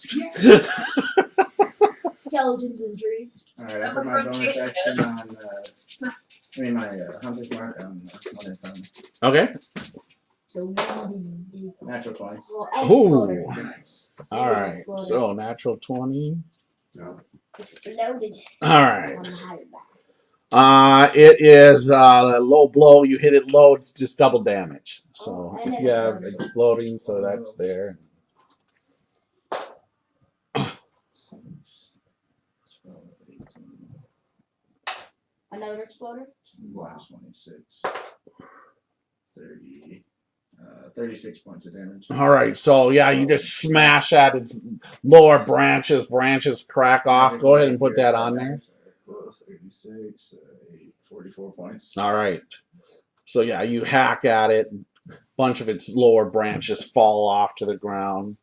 Skeletons and trees. Alright, I put my bonus action on, my hunter's mark on one in front of me. Okay. Natural 20. Ooh. All right. So natural 20. Exploded. All right. It is a low blow. You hit it low, it's just double damage. So and then you have exploding. exploding, so that's there. Another exploder? Wow. 26. 30. 36 points of damage. All right, so yeah, you just smash at its lower branches. Branches crack off. Go ahead and put that on there. 36, 44 points. All right. So yeah, you hack at it. A bunch of its lower branches fall off to the ground,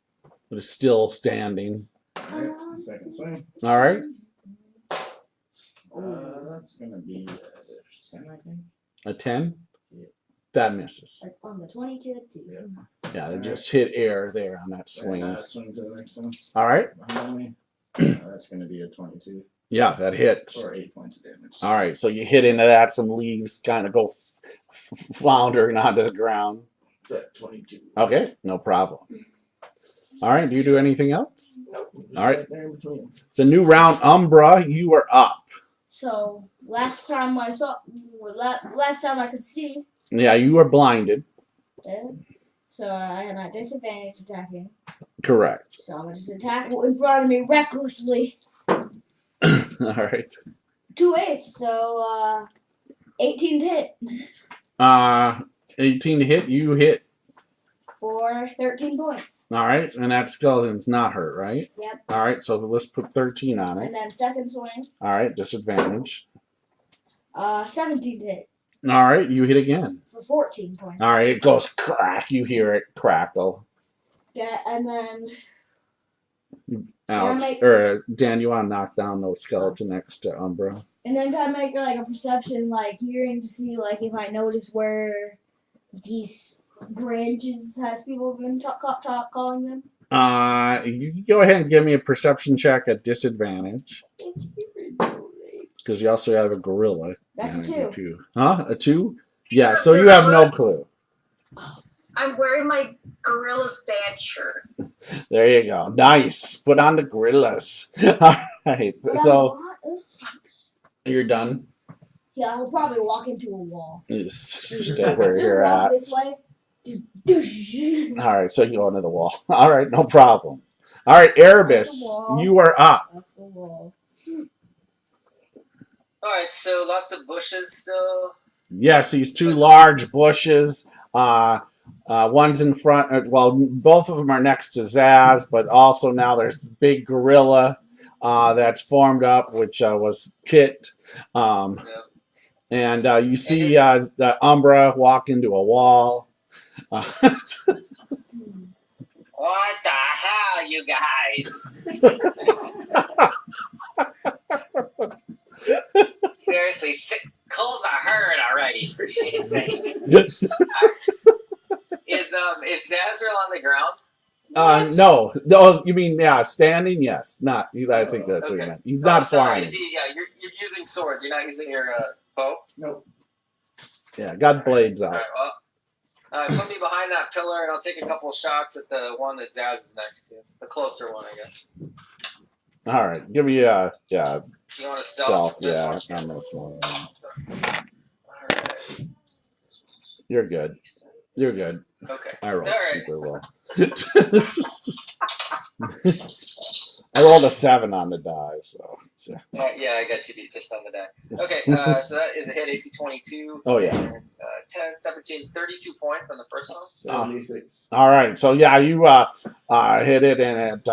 but it's still standing. Alright, second swing. All right. That's gonna be 10, I think. A 10? That misses. Like on the 22 too. Yeah, they just hit air there on that swing. Swing to the next one. All right. Behind me. That's gonna be a 22. Yeah, that hits. Or 8 points of damage. All right, so you hit into that. Some leaves kind of go floundering onto the ground. 22. Okay, no problem. All right, do you do anything else? Nope. All right. There in between. It's a new round. Umbra, you are up. So last time I could see. Yeah, you were blinded. Yeah. So I had my disadvantage attacking. Correct. So I'm gonna just attack in front of me recklessly. All right. 2 8s, so 18 to hit. 18 to hit. You hit. For 13 points. All right, and that skeleton's not hurt, right? Yep. All right, so let's put 13 on it. And then second swing. All right, disadvantage. 17 to hit. All right, you hit again. For 14 points. All right, it goes crack. You hear it crackle. Yeah, and then Alex, or Dan, you want to knock down those skeleton next to Umbra? And then can I make like a perception, like hearing to see like if I notice where these branches has people been calling them? You can go ahead and give me a perception check at disadvantage. Because you also have a gorilla. That's a 2. Huh? A 2? Yeah, so you have no clue. I'm wearing my gorilla's band shirt. There you go. Nice. Put on the gorillas. All right. So you're done. Yeah, I'll probably walk into a wall. Just stay where you're walk at. this way. All right, so you go into the wall. All right, no problem. All right, Erebus, you are up. That's a wall. Alright, so lots of bushes still. Yes, these 2 large bushes. One's in front. Well, both of them are next to Zaz, but also now there's the big gorilla that's formed up, which was Kit. And you see the Umbra walk into a wall. What the hell, you guys? Seriously, cull the herd already, for shit's sake. Is Zazrael on the ground? No. No, you mean standing? Yes. Not. I think that's what you meant. He's not flying. Is he, you're using swords. You're not using your bow. Nope. Yeah, got blades out. All right, well, put me behind that pillar, and I'll take a couple of shots at the one that Zaz is next to, the closer one, I guess. All right, give me yeah. You want to stealth? Yeah, This on one? this one. All right. You're good. You're good. Okay. I rolled All right. super well. I rolled a 7 on the die, so. Yeah, I got you beat just on the die. Okay, so that is a hit, AC 22. Oh, yeah. 10, 17, 32 points on the first one. 76. All right, so yeah, you hit it and it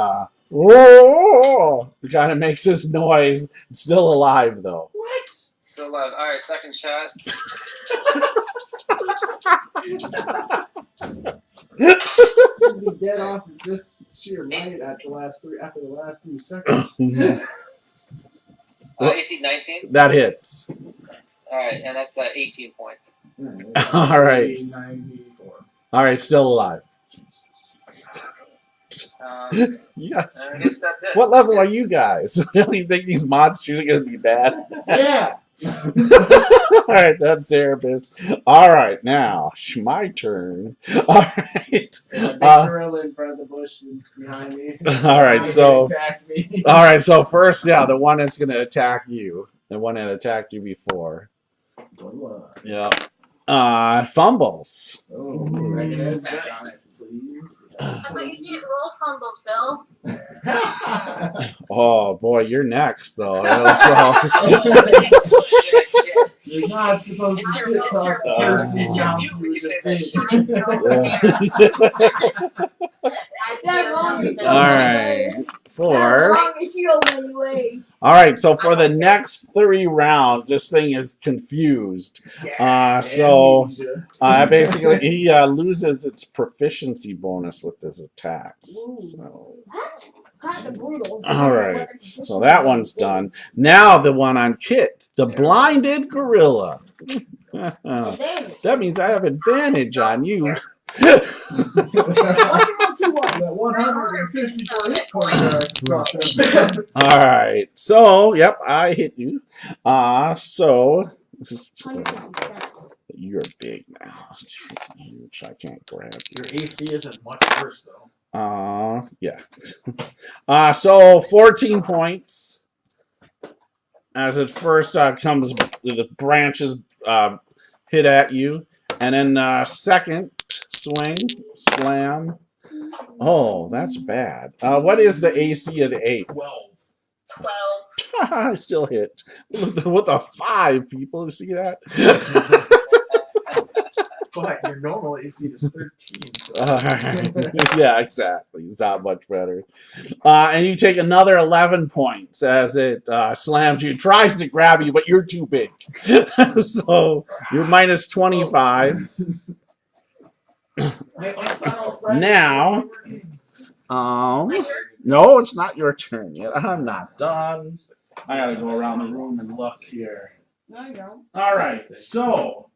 kind of makes this noise. It's still alive though. What? Still alive. All right, second shot. You'd be dead off of just sheer might after the last 3 seconds. AC 19. That hits. All right, and that's 18 points. All right. 94. All right, still alive. Yes. I guess that's it. What level are you guys? Don't you think these monsters are going to be bad? Yeah. All right, that's Erebus. All right, now my turn. All right. Big gorilla in front of the bush and behind me. All right, so. Attacked me. All right, so first, yeah, the one that's going to attack you, the one that attacked you before. Yeah. Fumbles. Oh, I can attack on it, please. I thought you didn't roll fumbles, Bill. Oh boy, you're next though. You're not supposed to shit talk person down through All right. Anyway. All right, so for the next 3 rounds, this thing is confused. So basically, he loses its proficiency bonus with his attacks. So. That's kind of brutal. All right, so that one's done. Now the one on Kit, the blinded gorilla. That means I have advantage on you. All right, so yep, I hit you. So you're big now, which I can't grab. Your AC isn't much worse though. Yeah. So 14 points. As it first comes, the branches hit at you, and then second swing, slam. Oh, that's bad. What is the AC of the 8? 12. I still hit with a 5. People see that? But your normal AC is 13. So. Yeah, exactly. It's not much better. And you take another 11 points as it slams you. Tries to grab you, but you're too big. So you're minus 25. Now, no, it's not your turn yet. I'm not done. I gotta go around the room and look here. No, you don't. All right, so.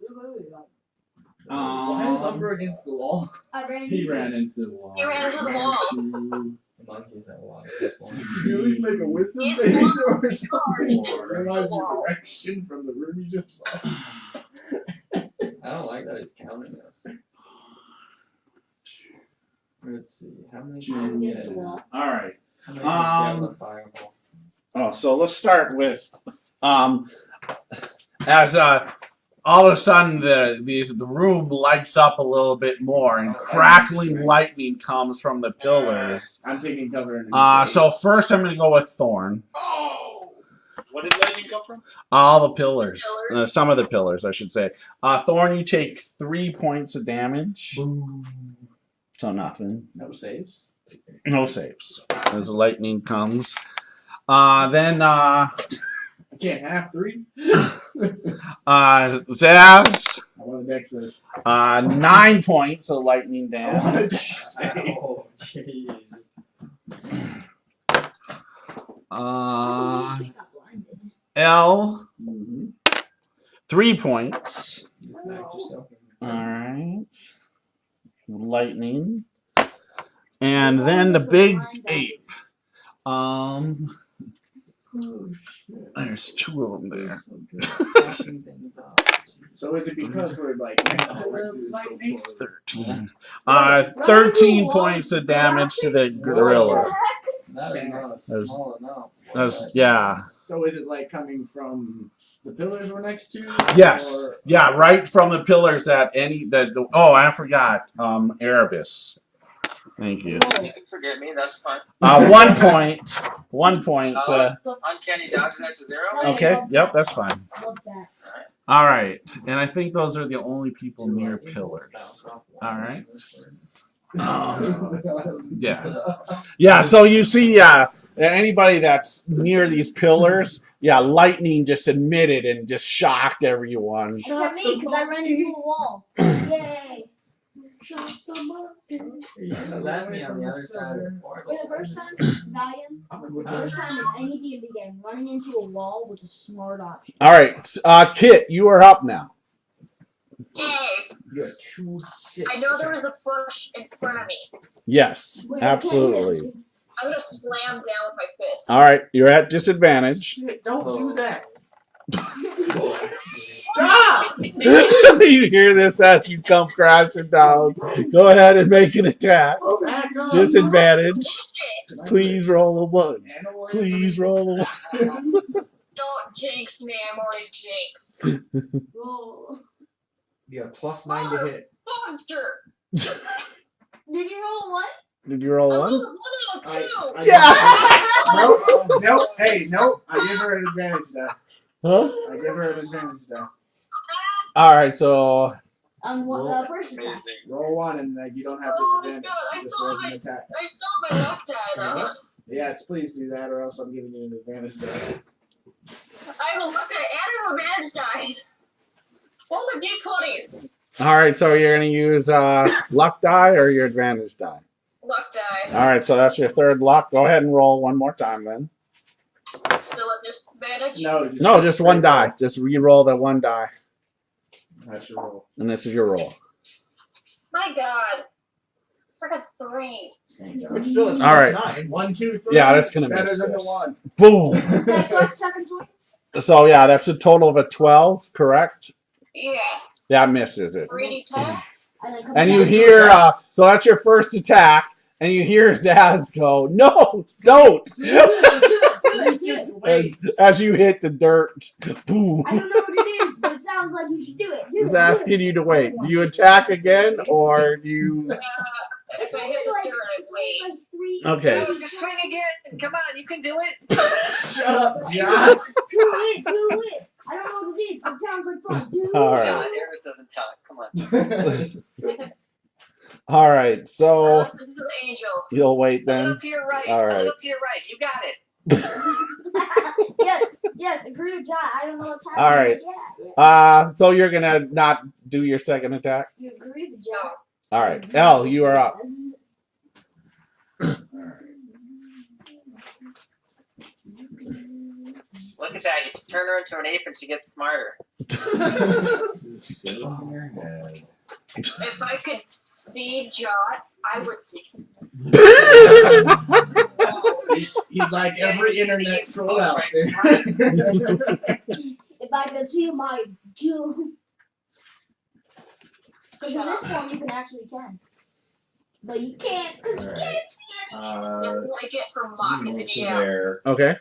Why is Umbra against the wall? He ran into the wall. He ran into the wall. Monkeys have a lot of people. Can you at least make a wisdom He's save blocked or the something? charge. Realize your direction from the room you just saw. I don't like that he's counting us. Let's see. How many I'm against the wall. All right. How many have the fireball? Oh, so let's start with as all of a sudden the room lights up a little bit more and crackling lightning comes from the pillars. I'm taking cover. So first I'm going to go with Thorn. Oh! What did lightning come from? All the pillars. Pillars? Some of the pillars, I should say. Thorn, you take 3 points of damage. So nothing. No saves. No saves. As the lightning comes. Then I can't have 3. Zaz. I want a dex of 9 points of lightning damage. Oh, jeez. L, Mhm. 3 points. You smacked yourself in the All right. Lightning. And then the This is big blind ape. Oh, shit. There's 2 of them there. Feels so good. Fucking things up. So is it because we're like next to the lightning? 13. Right 13 into a wall. points of damage to the What gorilla. the heck? That is not a small amount. That's, yeah. So is it like coming from the pillars we're next to? Yes. Or- Yeah, right from the pillars at any that. Oh, I forgot. Erebus. Thank you. You can forget me, that's fine. 1 point. 1 point. Uncanny dodge that to 0. Okay. Yep, that's fine. Love that. All right, and I think those are the only people near pillars. All right. Yeah. So you see, anybody that's near these pillars, lightning just emitted and just shocked everyone. Except me, because I ran into a wall. Yay. You should let me on the other side of the portal. For the first time, Valiant, first time in any D&D game, running into a wall was a smart option. All right, Kit, you are up now. Yay! You got 2 6. I know there was a bush in front of me. Yes, Wait, I can't absolutely. hit it. I'm gonna slam down with my fist. All right, you're at disadvantage. Shit, don't do that. Stop! You hear this as you come crashing down. Go ahead and make an attack. Disadvantage. Shit. Please roll a 1. Please roll a 1. Don't jinx me, I'm already jinxed. Roll. You got +9 to hit. Motherfucker! Did you roll what? Did you roll I 1? rolled a 1 out of 2! Yeah! Nope. Hey, nope. I give her an advantage die. Huh? I give her an advantage die. All right, so On what, first attack. Amazing. Roll 1 and like you don't have Oh my disadvantage. God, I Just saw roll an my- attack. I still have my luck die though. Yes, please do that, or else I'm giving you an advantage die. I have a luck die and an advantage die. Both are D20s. all right, so you're gonna use luck die or your advantage die. Luck die. All right, so that's your 3rd luck. Go ahead and roll 1 more time then. Still at disadvantage. No, just 1 die. Just re-roll the 1 die, That's your roll. and this is your roll. My God. I got 3. Thank God. Which still is All right. 9. 1, 2, 3. Yeah, that's gonna Better miss than this. the 1. Boom. Next one, second one. So yeah, that's a total of a 12, correct? Yeah. That misses it. 3d10. And then come And down you to hear, attack. so that's your first attack, and you hear Zaz go, "No, don't!" Do it. as you hit the dirt. Boom. I don't know what it is, but it sounds like you should do it. Do He's it. asking you to wait. Do you attack again, or do you? If I hit the dirt, I wait. Like 3. Okay. Just swing again. Come on, you can do it. Shut up, Josh. Do it. I don't know what it is, but it sounds like fun. Do it. All John, right. Eris doesn't talk. Come on. All right. So This is the angel. you'll wait A then. little to your right. All A right. little to your right. You got it. Yes, agree with John. I don't know what's All happening. right. But yeah. So you're gonna not do your second attack. You agree with John. All right. L, you are up. Look at that. You turn her into an ape and she gets smarter. If I could see John, I would see. He's like every internet troll out there. If I could see my Jew. Because in this form you can actually can. But you can't, because you can't see it. Just like it from mocking Move the to DM. there. Okay.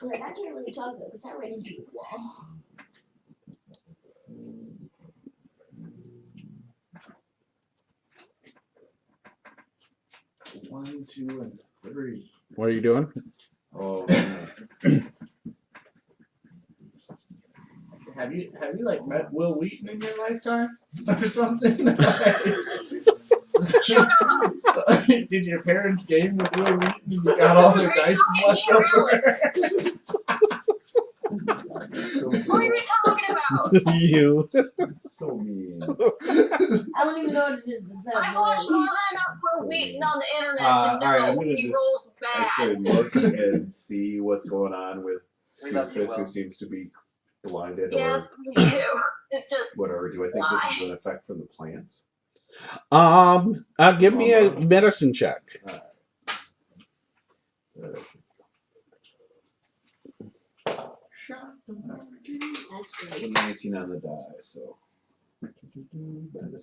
Like, I can't really talk though, because I ran into the wall. One, 2, and 3. What are you doing? Oh, Have you like met Will Wheaton in your lifetime or something? Did your parents game with Will Wheaton and you got all their dice left over? What are you talking about? You. so mean. I don't even know what it is. But I've watched more than enough Will Wheaton on the internet to All right, I'm know gonna he just rolls bad. Actually, look and see what's going on with it up, you doofus who will. seems to be blinded Yeah, or that's me too. It's just whatever. Do I think this is an effect from the plants? Give me a medicine check. That's great. 19 on the die, so.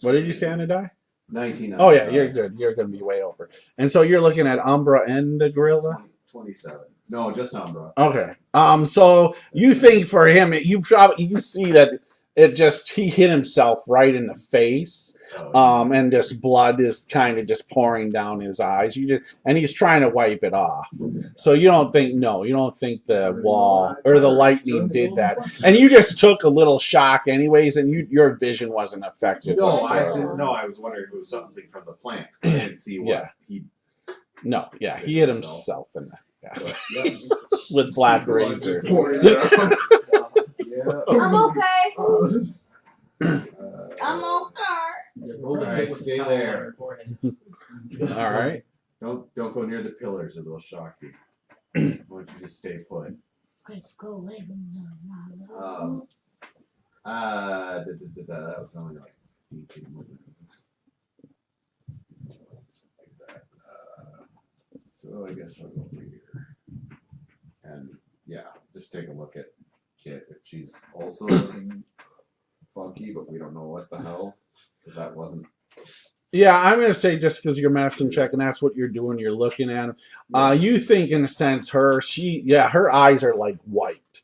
What did you say on the die? 19 on Oh the yeah, die. you're good. You're gonna be way over. And so you're looking at Umbra and the gorilla. 27. No, just Umbra. Okay. So you think for him, you see that it just he hit himself right in the face, and this blood is kind of just pouring down his eyes. And he's trying to wipe it off. So you don't think the wall or the lightning did that, and you just took a little shock anyways, and your vision wasn't affected. No, whatsoever. I was wondering if it was something from the plants. 'Cause I didn't see what he. No, yeah, he hit himself in the face Yes. with black razor. I'm okay. I'm okay. Alright, stay there. All right. Don't go near the pillars or they'll shock you. Why don't you just stay put? Okay, so go away. That was only like 18 movement. Something like that. So I guess I'll go over here. And yeah, just take a look at Kit. If she's also looking funky, but we don't know what the hell, because that wasn't. Yeah, I'm gonna say just because you're medicine check and that's what you're doing, you're looking at him. You think in a sense her eyes are like white.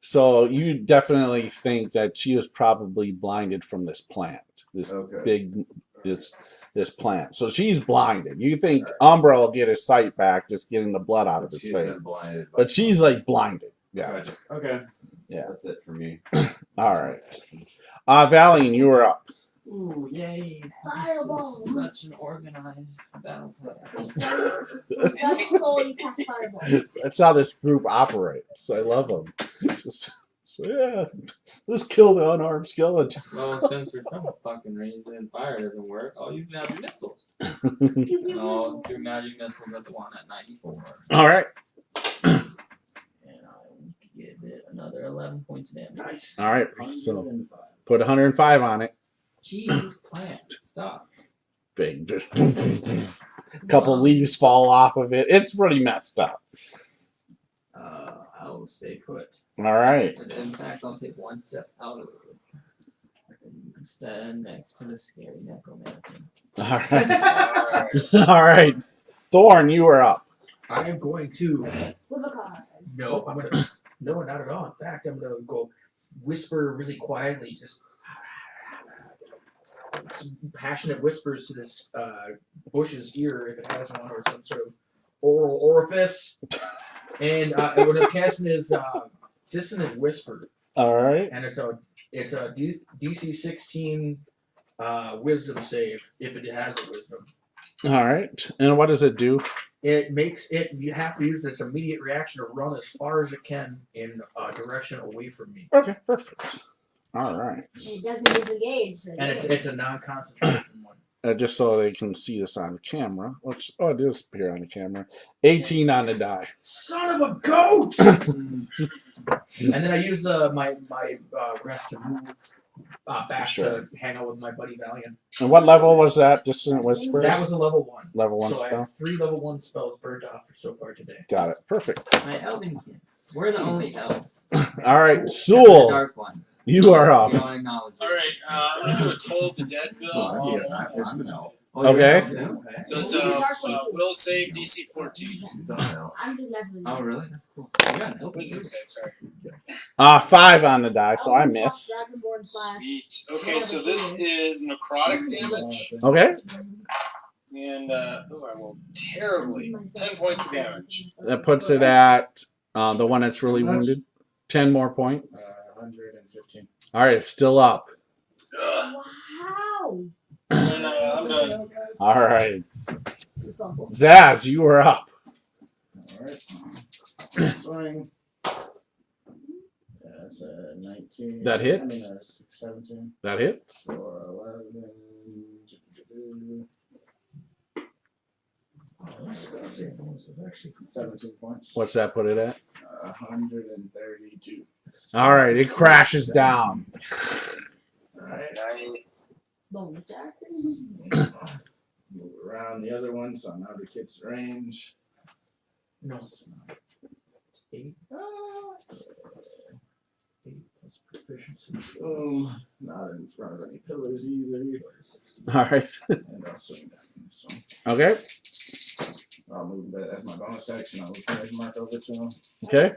So you definitely think that she was probably blinded from this plant, this plant. So she's blinded. You think Umbra will get his sight back, just getting the blood out of his face, but she's like blinded. Yeah. Gotcha. Okay. Yeah. That's it for me. All right. Valiant, you were up. Ooh, yay. Fireball. This is such an organized battle plan. So you cast fireball. That's how this group operates. I love them. So yeah, let's kill the unarmed skeleton. Well, since for some fucking reason fire doesn't work, I'll use magic missiles. I'll do magic missiles at the one at 94. All right. And I'll give it another 11 points of damage. Nice. All right. So put 105 on it. Jesus, plant, stop. Big, just a couple leaves fall off of it. It's pretty messed up. I'll stay put. All right. In fact, I'll take one step out of it and stand next to the scary necromancer. All right. All right. Thorn, you are up. I am going to. With a card. No, I'm gonna. No, not at all. In fact, I'm gonna go whisper really quietly, just some passionate whispers to this bush's ear, if it has one, or some sort of oral orifice. And what I'm casting is dissonant whisper. All right. And it's a DC 16 wisdom save if it has a wisdom. All right. And what does it do? It makes it, you have to use this immediate reaction to run as far as it can in a direction away from me. Okay, perfect. All right. It doesn't disengage. So And it's a non-concentration one. Just so they can see this on the camera. It does appear on the camera. 18 on the die. Son of a goat! And then I use my rest to move back to hang out with my buddy Valiant. And what level was that? Dissonant Whispers? That was a level 1. Level 1 so I spell? have 3 level 1 spells burned off so far today. Got it. Perfect. My Elvington. We're the only elves. All right. The Sewell, dark one. you are up. You don't acknowledge it. Alright, I'm gonna do a Toll the Dead bill. Oh, you're Okay. an elf too? So it's a will save DC 14. I'm doing nothing. Oh, really? That's cool. You got an elf. Wisdom save, sorry. 5 on the die, so I miss. Dragonborn Slash. Sweet. Okay, so this is necrotic damage. Okay. And, I will terribly. 10 points of damage. That puts it at the one that's really wounded. 10 more points. 115. All right, it's still up. Wow. And, I'm done. All right. Zaz, you are up. Alright. Swing. That's a 19. That hits. 17. That hits. For 11. 17 points. What's that put it at? 132. All right, it crashes down. Alright. Nice. Bonus action. Move around the other one, so I'm out of Kit's range. No. 8. 8 plus proficiency. Boom. Not in front of any pillars either. All right. And I'll swing that one. So Okay. I'll move that as my bonus action. I'll finish mark over to him. Okay.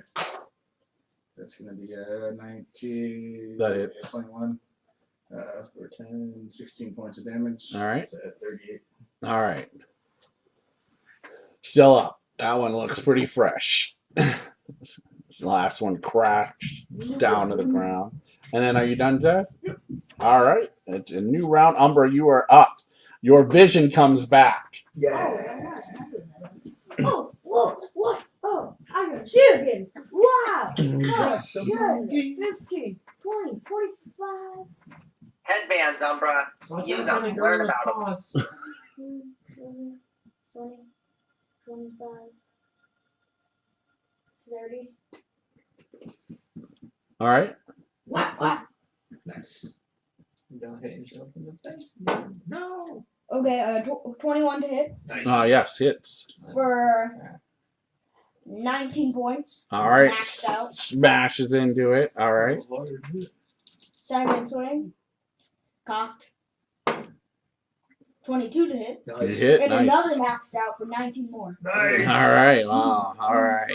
That's going to be a 19. That hits. 21. For 10, 16 points of damage. All right. It's at 38. All right. Still up. That one looks pretty fresh. This last one crashed down to the ground. And then are you done, Tess? All right. It's a new round. Umbra, you are up. Your vision comes back. Oh, whoa, what? Oh, I got shoot again. Wow. Oh, good. 15, 20, 25. Headbands, Umbra. Use them. Learn about them. 20, 25, 30. All right. What? Nice. Don't hit yourself in the face. No. Okay, 21 to hit Nice. Yes, hits. for 19 points. All right. Maxed out. Smashes into it. All right. Second swing. Cocked. 22 to hit. You hit. And Nice. another maxed out for 19 more. Nice. All right. Wow. All right.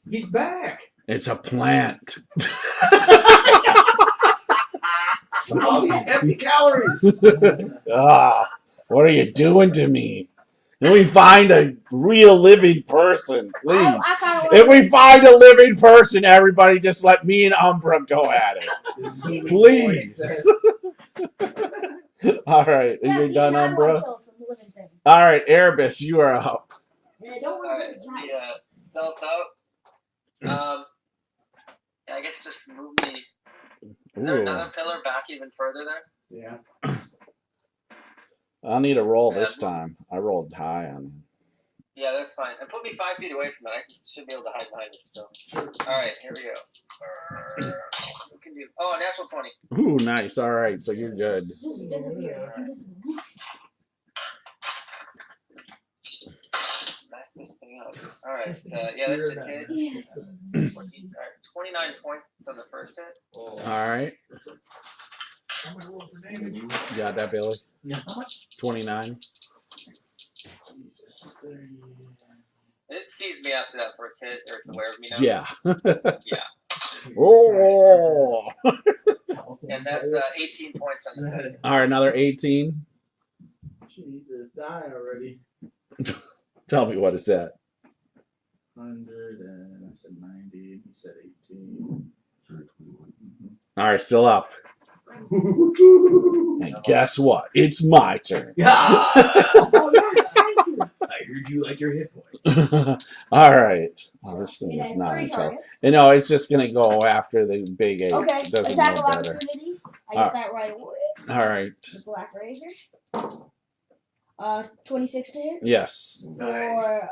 He's back. It's a plant. All these empty calories. What are you doing to me? Can we find a real living person, please? I kind of If we find a living person, everybody just let me and Umbra go at it. Please. All right. Are you done, Umbra? All right, Erebus, you are up. And don't want Alright, to be yeah, stealth out. Yeah, I guess just move me. Is there Ooh. another pillar back even further there? Yeah. I'll need a roll this time. I rolled high on. Yeah, that's fine. And put me 5 feet away from it. I just should be able to hide behind it still. Alright, here we go. What can do? Oh, a natural 20. Ooh, nice. All right, so you're good. Just disappear. Mess this thing up. Alright, yeah, that should hit. 14, alright, 29 points on the first hit. All right. You got that, Billy? Yeah. How much? 29. Jesus, 30. It sees me after that first hit, or it's aware of me now. Yeah. Yeah. Oh. And that's 18 points on the second. All right, another 18. Jesus, die already. Tell me what is that? 100 and I said 90. He said 18. All right, still up. And guess what? It's my turn. Yeah. Oh, yes, thank you. I heard you like your hit points. All right. Oh, this thing It is has not 3 until. targets. You know, it's just going to go after the big 8. Okay, Doesn't attack know of better. opportunity. I get that right away. All right. The Black Razor. 26 to hit Yes. for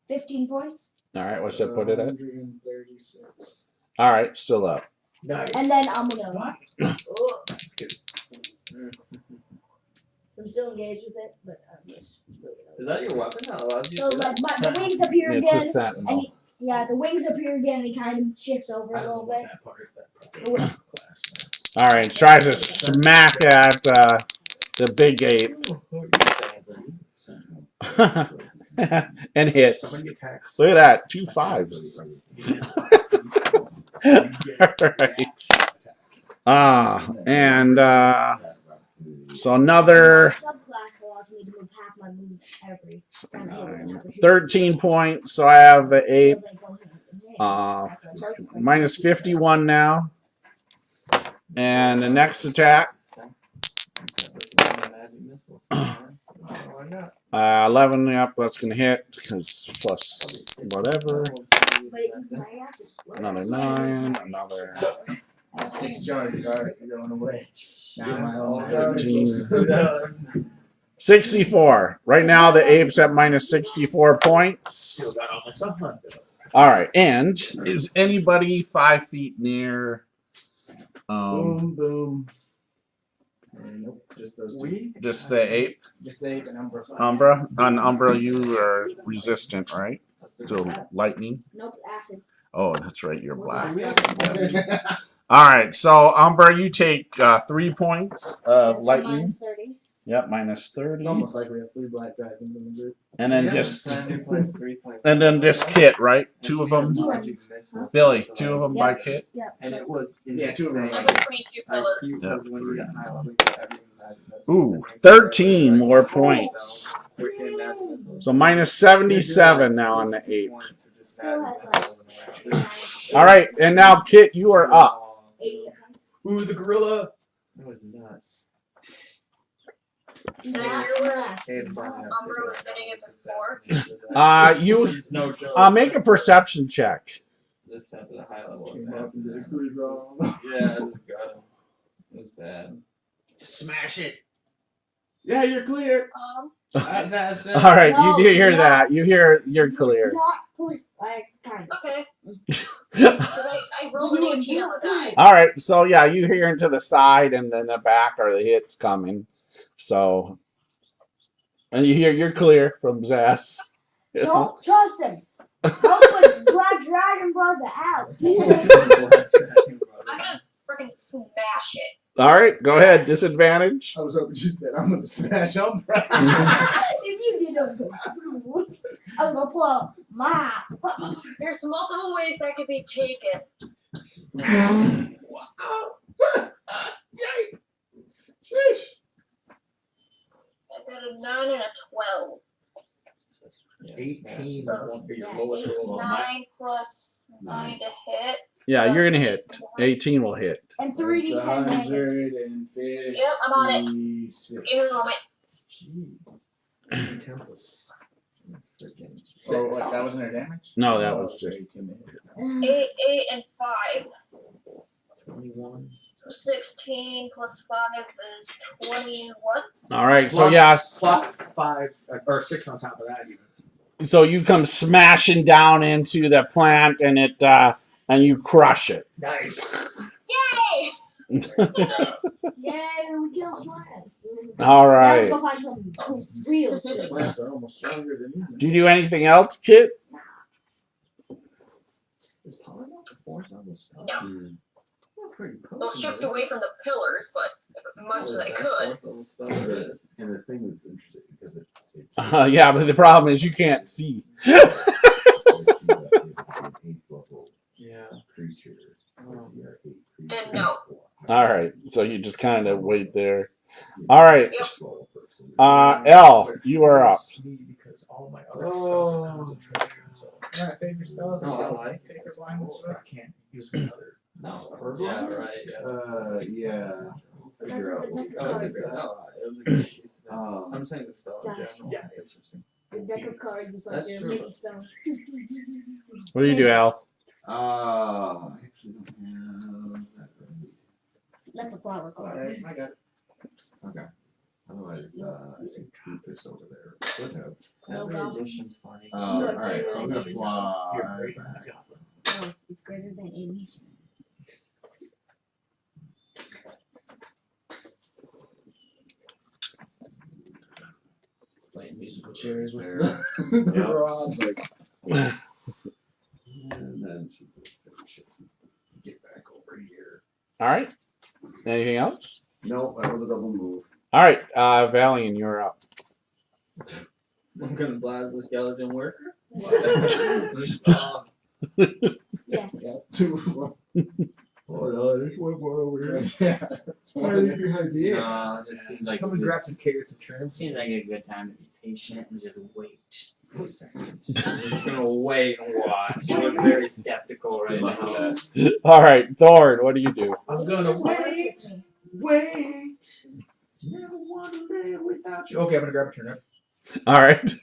15 points. All right. What's that put it at? 136. All right. Still up. Nice. And then I'm gonna. What? I'm still engaged with it, but I'm just. Is that your weapon that allows you So to do like the wings appear It's a again, and sentinel. the wings appear again, and he kind of shifts over I a don't little know bit. that part. That The wing- class. All right. Tries to smack at the big 8. And hits. Somebody attacks. Look at that. 2 5s. All right. And so another subclass allows me to move half my move every time I hit an opportunity. 13 points. So I have the 8. So they go hand in hand. That's what I was Minus 51 now. And the next attack. 11, yep, that's going to hit because plus whatever. But it was my action. Another 9, another 6 charges. Alright, you're going away. Now my own 13. 64. Right now the ape's at minus 64 points. Still got all my stuff left. All right, and is anybody 5 feet near? Boom, boom. Nope, just those two. Just the ape, Just the ape and Umbra. Umbra. On Umbra, you are resistant, right? To lightning. Nope, acid. Oh, that's right, you're black. All right, so Umbra, you take 3 points of That's lightning. minus 30. Yep, minus 30. It's almost like we have 3 black dragons in the group. And then just just Kit, right? 2 of them. Huh? Billy, 2 of them by Yep. Kit. Yep. And it was Yeah, 2 of them. I'm insane. between 2 pillars. Yeah. Because when you got high level, you get everything that Ooh, 13 more points. So minus 77 now on the ape. Still has All right, and now Kit, you are up. 80 points. Ooh, the gorilla. That was nuts. Did I hear where Umbra was getting it before? You No joke. make a perception check. This set to the high level Came up assassin. and did it pretty wrong. Yeah, it was good. It was bad. Smash it. Yeah, you're clear. All right, you do hear that. You hear you're clear. Not clear. I kind of. Okay. I rolled an 18 on the die. All right, so yeah, you hear into the side and then the back are the hits coming. So, and you hear you're clear from Zaz. Don't trust him. Help with Black Dragon Brother out. I'm gonna freaking smash it. All right, go ahead. Disadvantage. I was hoping you said I'm gonna smash Umbra. If you did, I'm gonna pull out my. There's multiple ways that could be taken. Sheesh. I got a 9 and a 12. 18 So, won't be your yeah, lowest roll. 9 plus 9 to hit. Yeah, you're gonna hit. 18 will hit. And 3d10 damage. 150. Yep, I'm on it. Give me a moment. Oh, what, that wasn't her damage? No, that was just. 8, 8, and 5. 21. So 16 plus 5 is 21. All right, so yeah, Plus 5 or 6 on top of that. Even. so you come smashing down into the plant and it and you crush it. Nice. Yay! Yeah, we killed plants. All Now let's right. go find something real good. Plants are almost stronger than you. Do you do anything else, Kit? Is Paladin forced on this spell? No. Pretty Well, shift away from the pillars, but as much as I could. And the thing that's interesting because it's Yeah, but the problem is you can't see. it's an 8th level Yeah. creature. We are 8 And creatures. no. All right, so you just kind of wait there. All right, Yep. L, you are up. Because all my other stuff are treasure. So Yeah, save your spells. No, I like Take a blind with I can't use my other. No. Yeah, right. Yeah. Yeah. Figure out what we Oh, got. it's a- It was a good piece of it. Um, I'm saying the spell in Josh. general. Yeah. It's interesting. The deck of cards is like That's your true. mini spells. What do you do, Al? I actually don't have that ready. That's a flower card. Alright, I got it. Okay. Otherwise, I think Rufus over there could have. No Every goblins. edition's funny. Alright, so I'm gonna You're fly great. back. No, it's greater than 80. Playing musical chairs with There. the Yeah. rods. And then she just finish it. Get back over here. All right. Anything else? No, that was a double move. All right, Valiant, you're up. I'm gonna blast the skeleton worker. Yes. Yeah, 2. Oh no, there's one more over here. Yeah. Why are you behind me? No, this seems like Come and grab some carrots and trim. seems like a good time to be patient and just wait for a second. I'm just gonna wait and watch. I was very skeptical right now. All right, Thorn, what do you do? I'm gonna wait. Wait. Never want to live without you. Okay, I'm gonna grab a turnip. All right.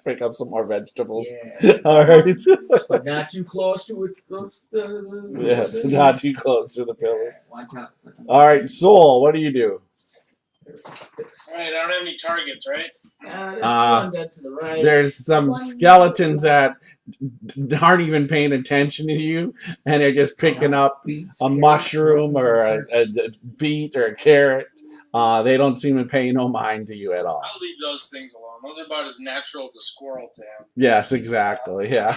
Pick up some more vegetables. Yeah. All right. But not too close to it. Yes, not too close to the pillars. Watch out. All right, Soul, what do you do? Alright, I don't have any targets, right? There's two undead to the right. There's some skeletons that aren't even paying attention to you, and they're just picking up a mushroom or a beet or a carrot. They don't seem to pay no mind to you at all. I'll leave those things alone. Those are about as natural as a squirrel to him. Yes, exactly. Yeah.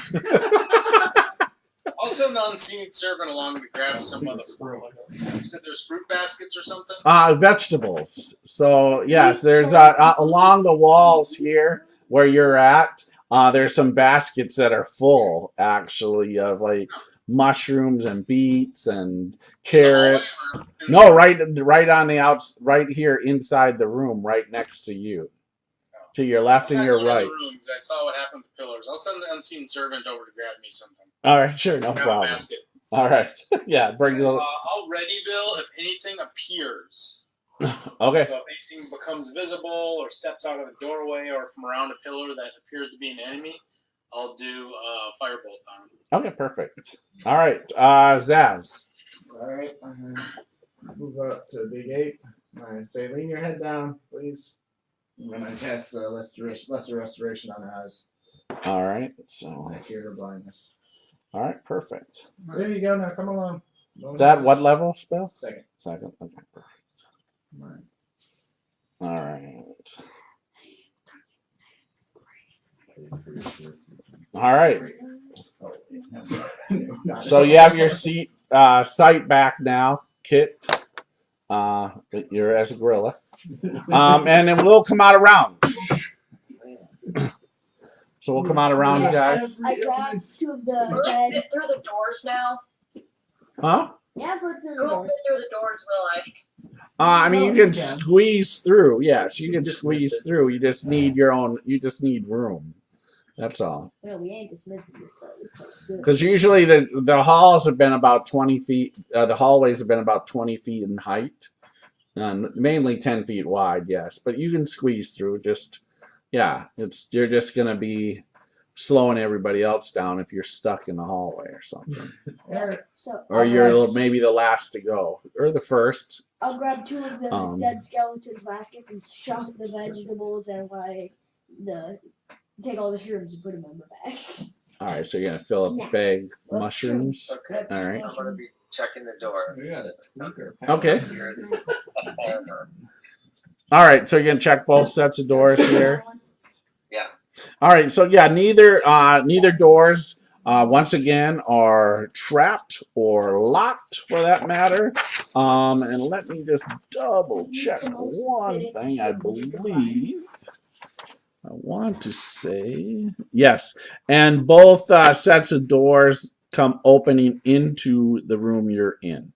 I'll send the unseen servant along to grab some of the fruit. You said there's fruit baskets or something? Vegetables. So yes, there's along the walls here where you're at. There's some baskets that are full, actually, of like mushrooms and beets and carrots. No, right on the outs, right here inside the room, right next to you, to your left and your right. Rooms. I saw what happened with the pillars. I'll send the unseen servant over to grab me something. All right, sure, no Grab a problem. basket. All right, yeah, bring the. I'll ready Bill if anything appears. Okay. So if anything becomes visible or steps out of a doorway or from around a pillar that appears to be an enemy, I'll do firebolt on him. Okay, perfect. All right, Zaz. Alright, move up to Big 8. I say, lean your head down, please. And then I cast lesser restoration on her eyes. All right, so. I cure her blindness. All right, perfect. There you go, now come along. Is that what level spell? Second. Second, okay, perfect. All right. All right. So you have your sight back now, Kit. You're as a gorilla. And then we'll come out of rounds. So we'll come out of rounds, guys. I grabbed two of the Will I dead. fit through the doors now? Huh? Yeah, for the I won't doors. fit through the doors, will I? I mean, you can squeeze through. Yes, you can squeeze through. You just need your own. You just need room. That's all. No, we ain't dismissing this stuff. This stuff's good. Because usually the halls have been about 20 feet. The hallways have been about 20 feet in height, and mainly 10 feet wide. Yes, but you can squeeze through. Just you're just gonna be slowing everybody else down if you're stuck in the hallway or something. So Or you're maybe the last to go or the first. I'll grab two of the dead skeletons baskets and shove the vegetables and take all the shrooms and put them in the bag. All right, so you're gonna fill up a bag of mushrooms. Okay. All right. I'm gonna be checking the door. Okay. All right, so you're gonna check both sets of doors here. Yeah. All right, so yeah, neither doors once again are trapped or locked for that matter. And let me just double check one thing. I believe I want to say yes, and both sets of doors come opening into the room you're in.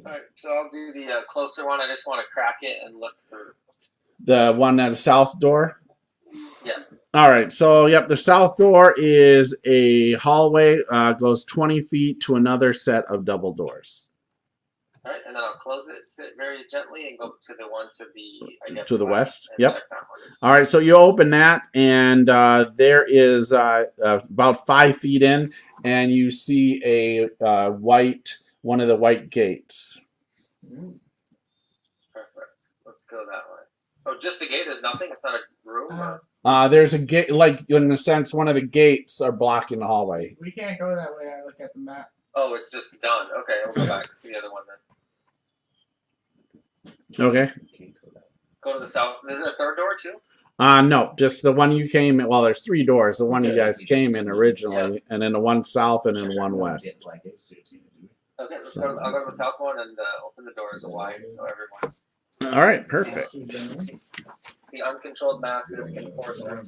Alright, so I'll do the closer one. I just want to crack it and look through. The one at the south door? Yeah. All right, so yep, the south door is a hallway, goes 20 feet to another set of double doors. Alright, and then I'll close it, sit very gently, and go to the one to the, I guess, To the west? and Yep. check that one. All right, so you open that, and there is about 5 feet in, and you see a one of the white gates. Perfect. Let's go that way. Oh, just a gate? There's nothing? It's not a room? Or? There's a gate, like in the sense, one of the gates are blocking the hallway. We can't go that way. I look at the map. Oh, it's just done. Okay, I'll go back to the other one then. Okay. Go to the south. Is there a third door too? No, just the one you came in. Well, there's 3 doors. The one you guys came in originally, and then the one south, and then one west. Okay, I'll go to the south one and open the doors wide so everyone. All right, perfect. The uncontrolled masses can pour through.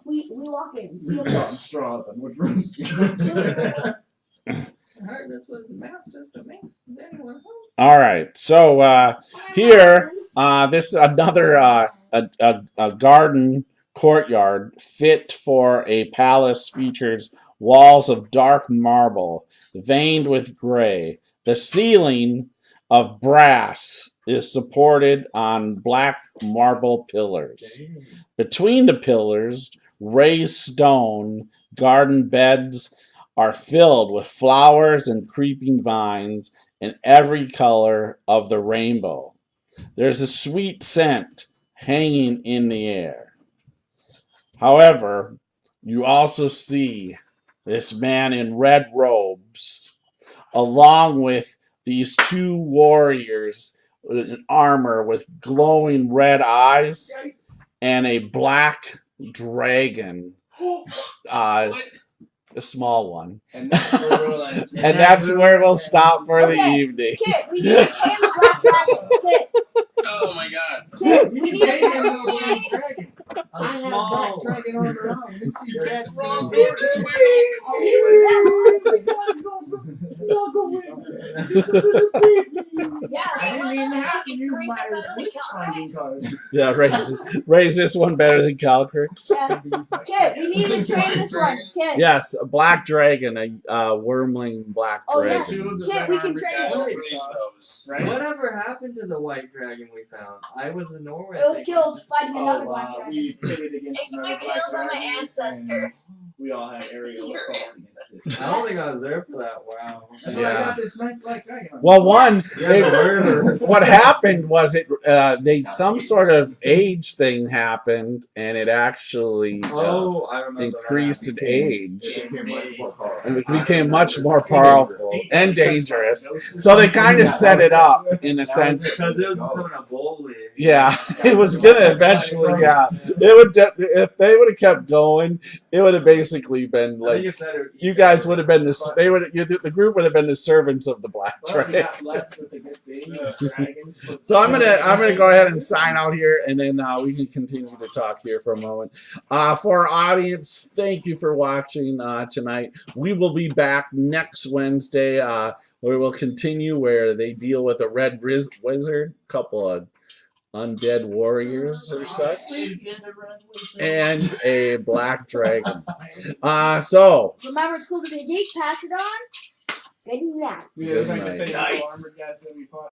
We walk in and see We've got straws on which rooms. I heard this was mass just a man. Is anyone home? All right, so here, this is another a garden courtyard fit for a palace. Features walls of dark marble veined with gray. The ceiling of brass is supported on black marble pillars. Between the pillars, raised stone garden beds are filled with flowers and creeping vines in every color of the rainbow. There's a sweet scent hanging in the air. However, you also see this man in red robes, along with these two warriors in armor with glowing red eyes and a black dragon, a small one. And that's where we'll stop for the evening. Kit, we need to tame the black dragon. Kit, Oh my god. Kit, we need to Tame tame the black dragon. A I have a small black one. dragon armor on. This is Jackson. Wrong door to swing. Yeah, Hey, I what didn't even else? have to You use can my reset better than witch finding Calcrex? card. Yeah, raise this one better than Calcrix. yeah. Kit, we need to train this one. Kit. Yes, a black dragon, a wormling black Oh, dragon. yes. Kit, we can train Yeah, it. don't release those. Whatever happened to the white dragon we found? I was in Norway. It was killed fighting another Oh, black dragon. we pitted against It another got black killed by my dragon, ancestor. and we all had aerial Your assault. ancestor. I don't think I was there for that. Wow. That's why I Yeah. got this nice black dragon. on. Well, one, Yeah, what happened was some sort of age thing happened, and it actually Oh, I remember. increased in that. age. It became much more powerful. And it became much more powerful and dangerous. So they kind of set it up in a sense. Because it was becoming a bully. Yeah, it was gonna eventually. Yeah, it would. If they would have kept going, it would have basically been I think like it said it would eat you guys them. would have been the. They would. The group would have been the servants of the black Well, we dragon. got blessed with a good thing, dragons. So I'm gonna go ahead and sign out here, and then we can continue to talk here for a moment. For our audience, thank you for watching tonight. We will be back next Wednesday. Where we'll continue where they deal with a red wizard, couple of undead warriors or such, and a black dragon. So Remember, it's cool to be a geek. Pass it on. Good night. We had like the Good same night. armored guys that we fought.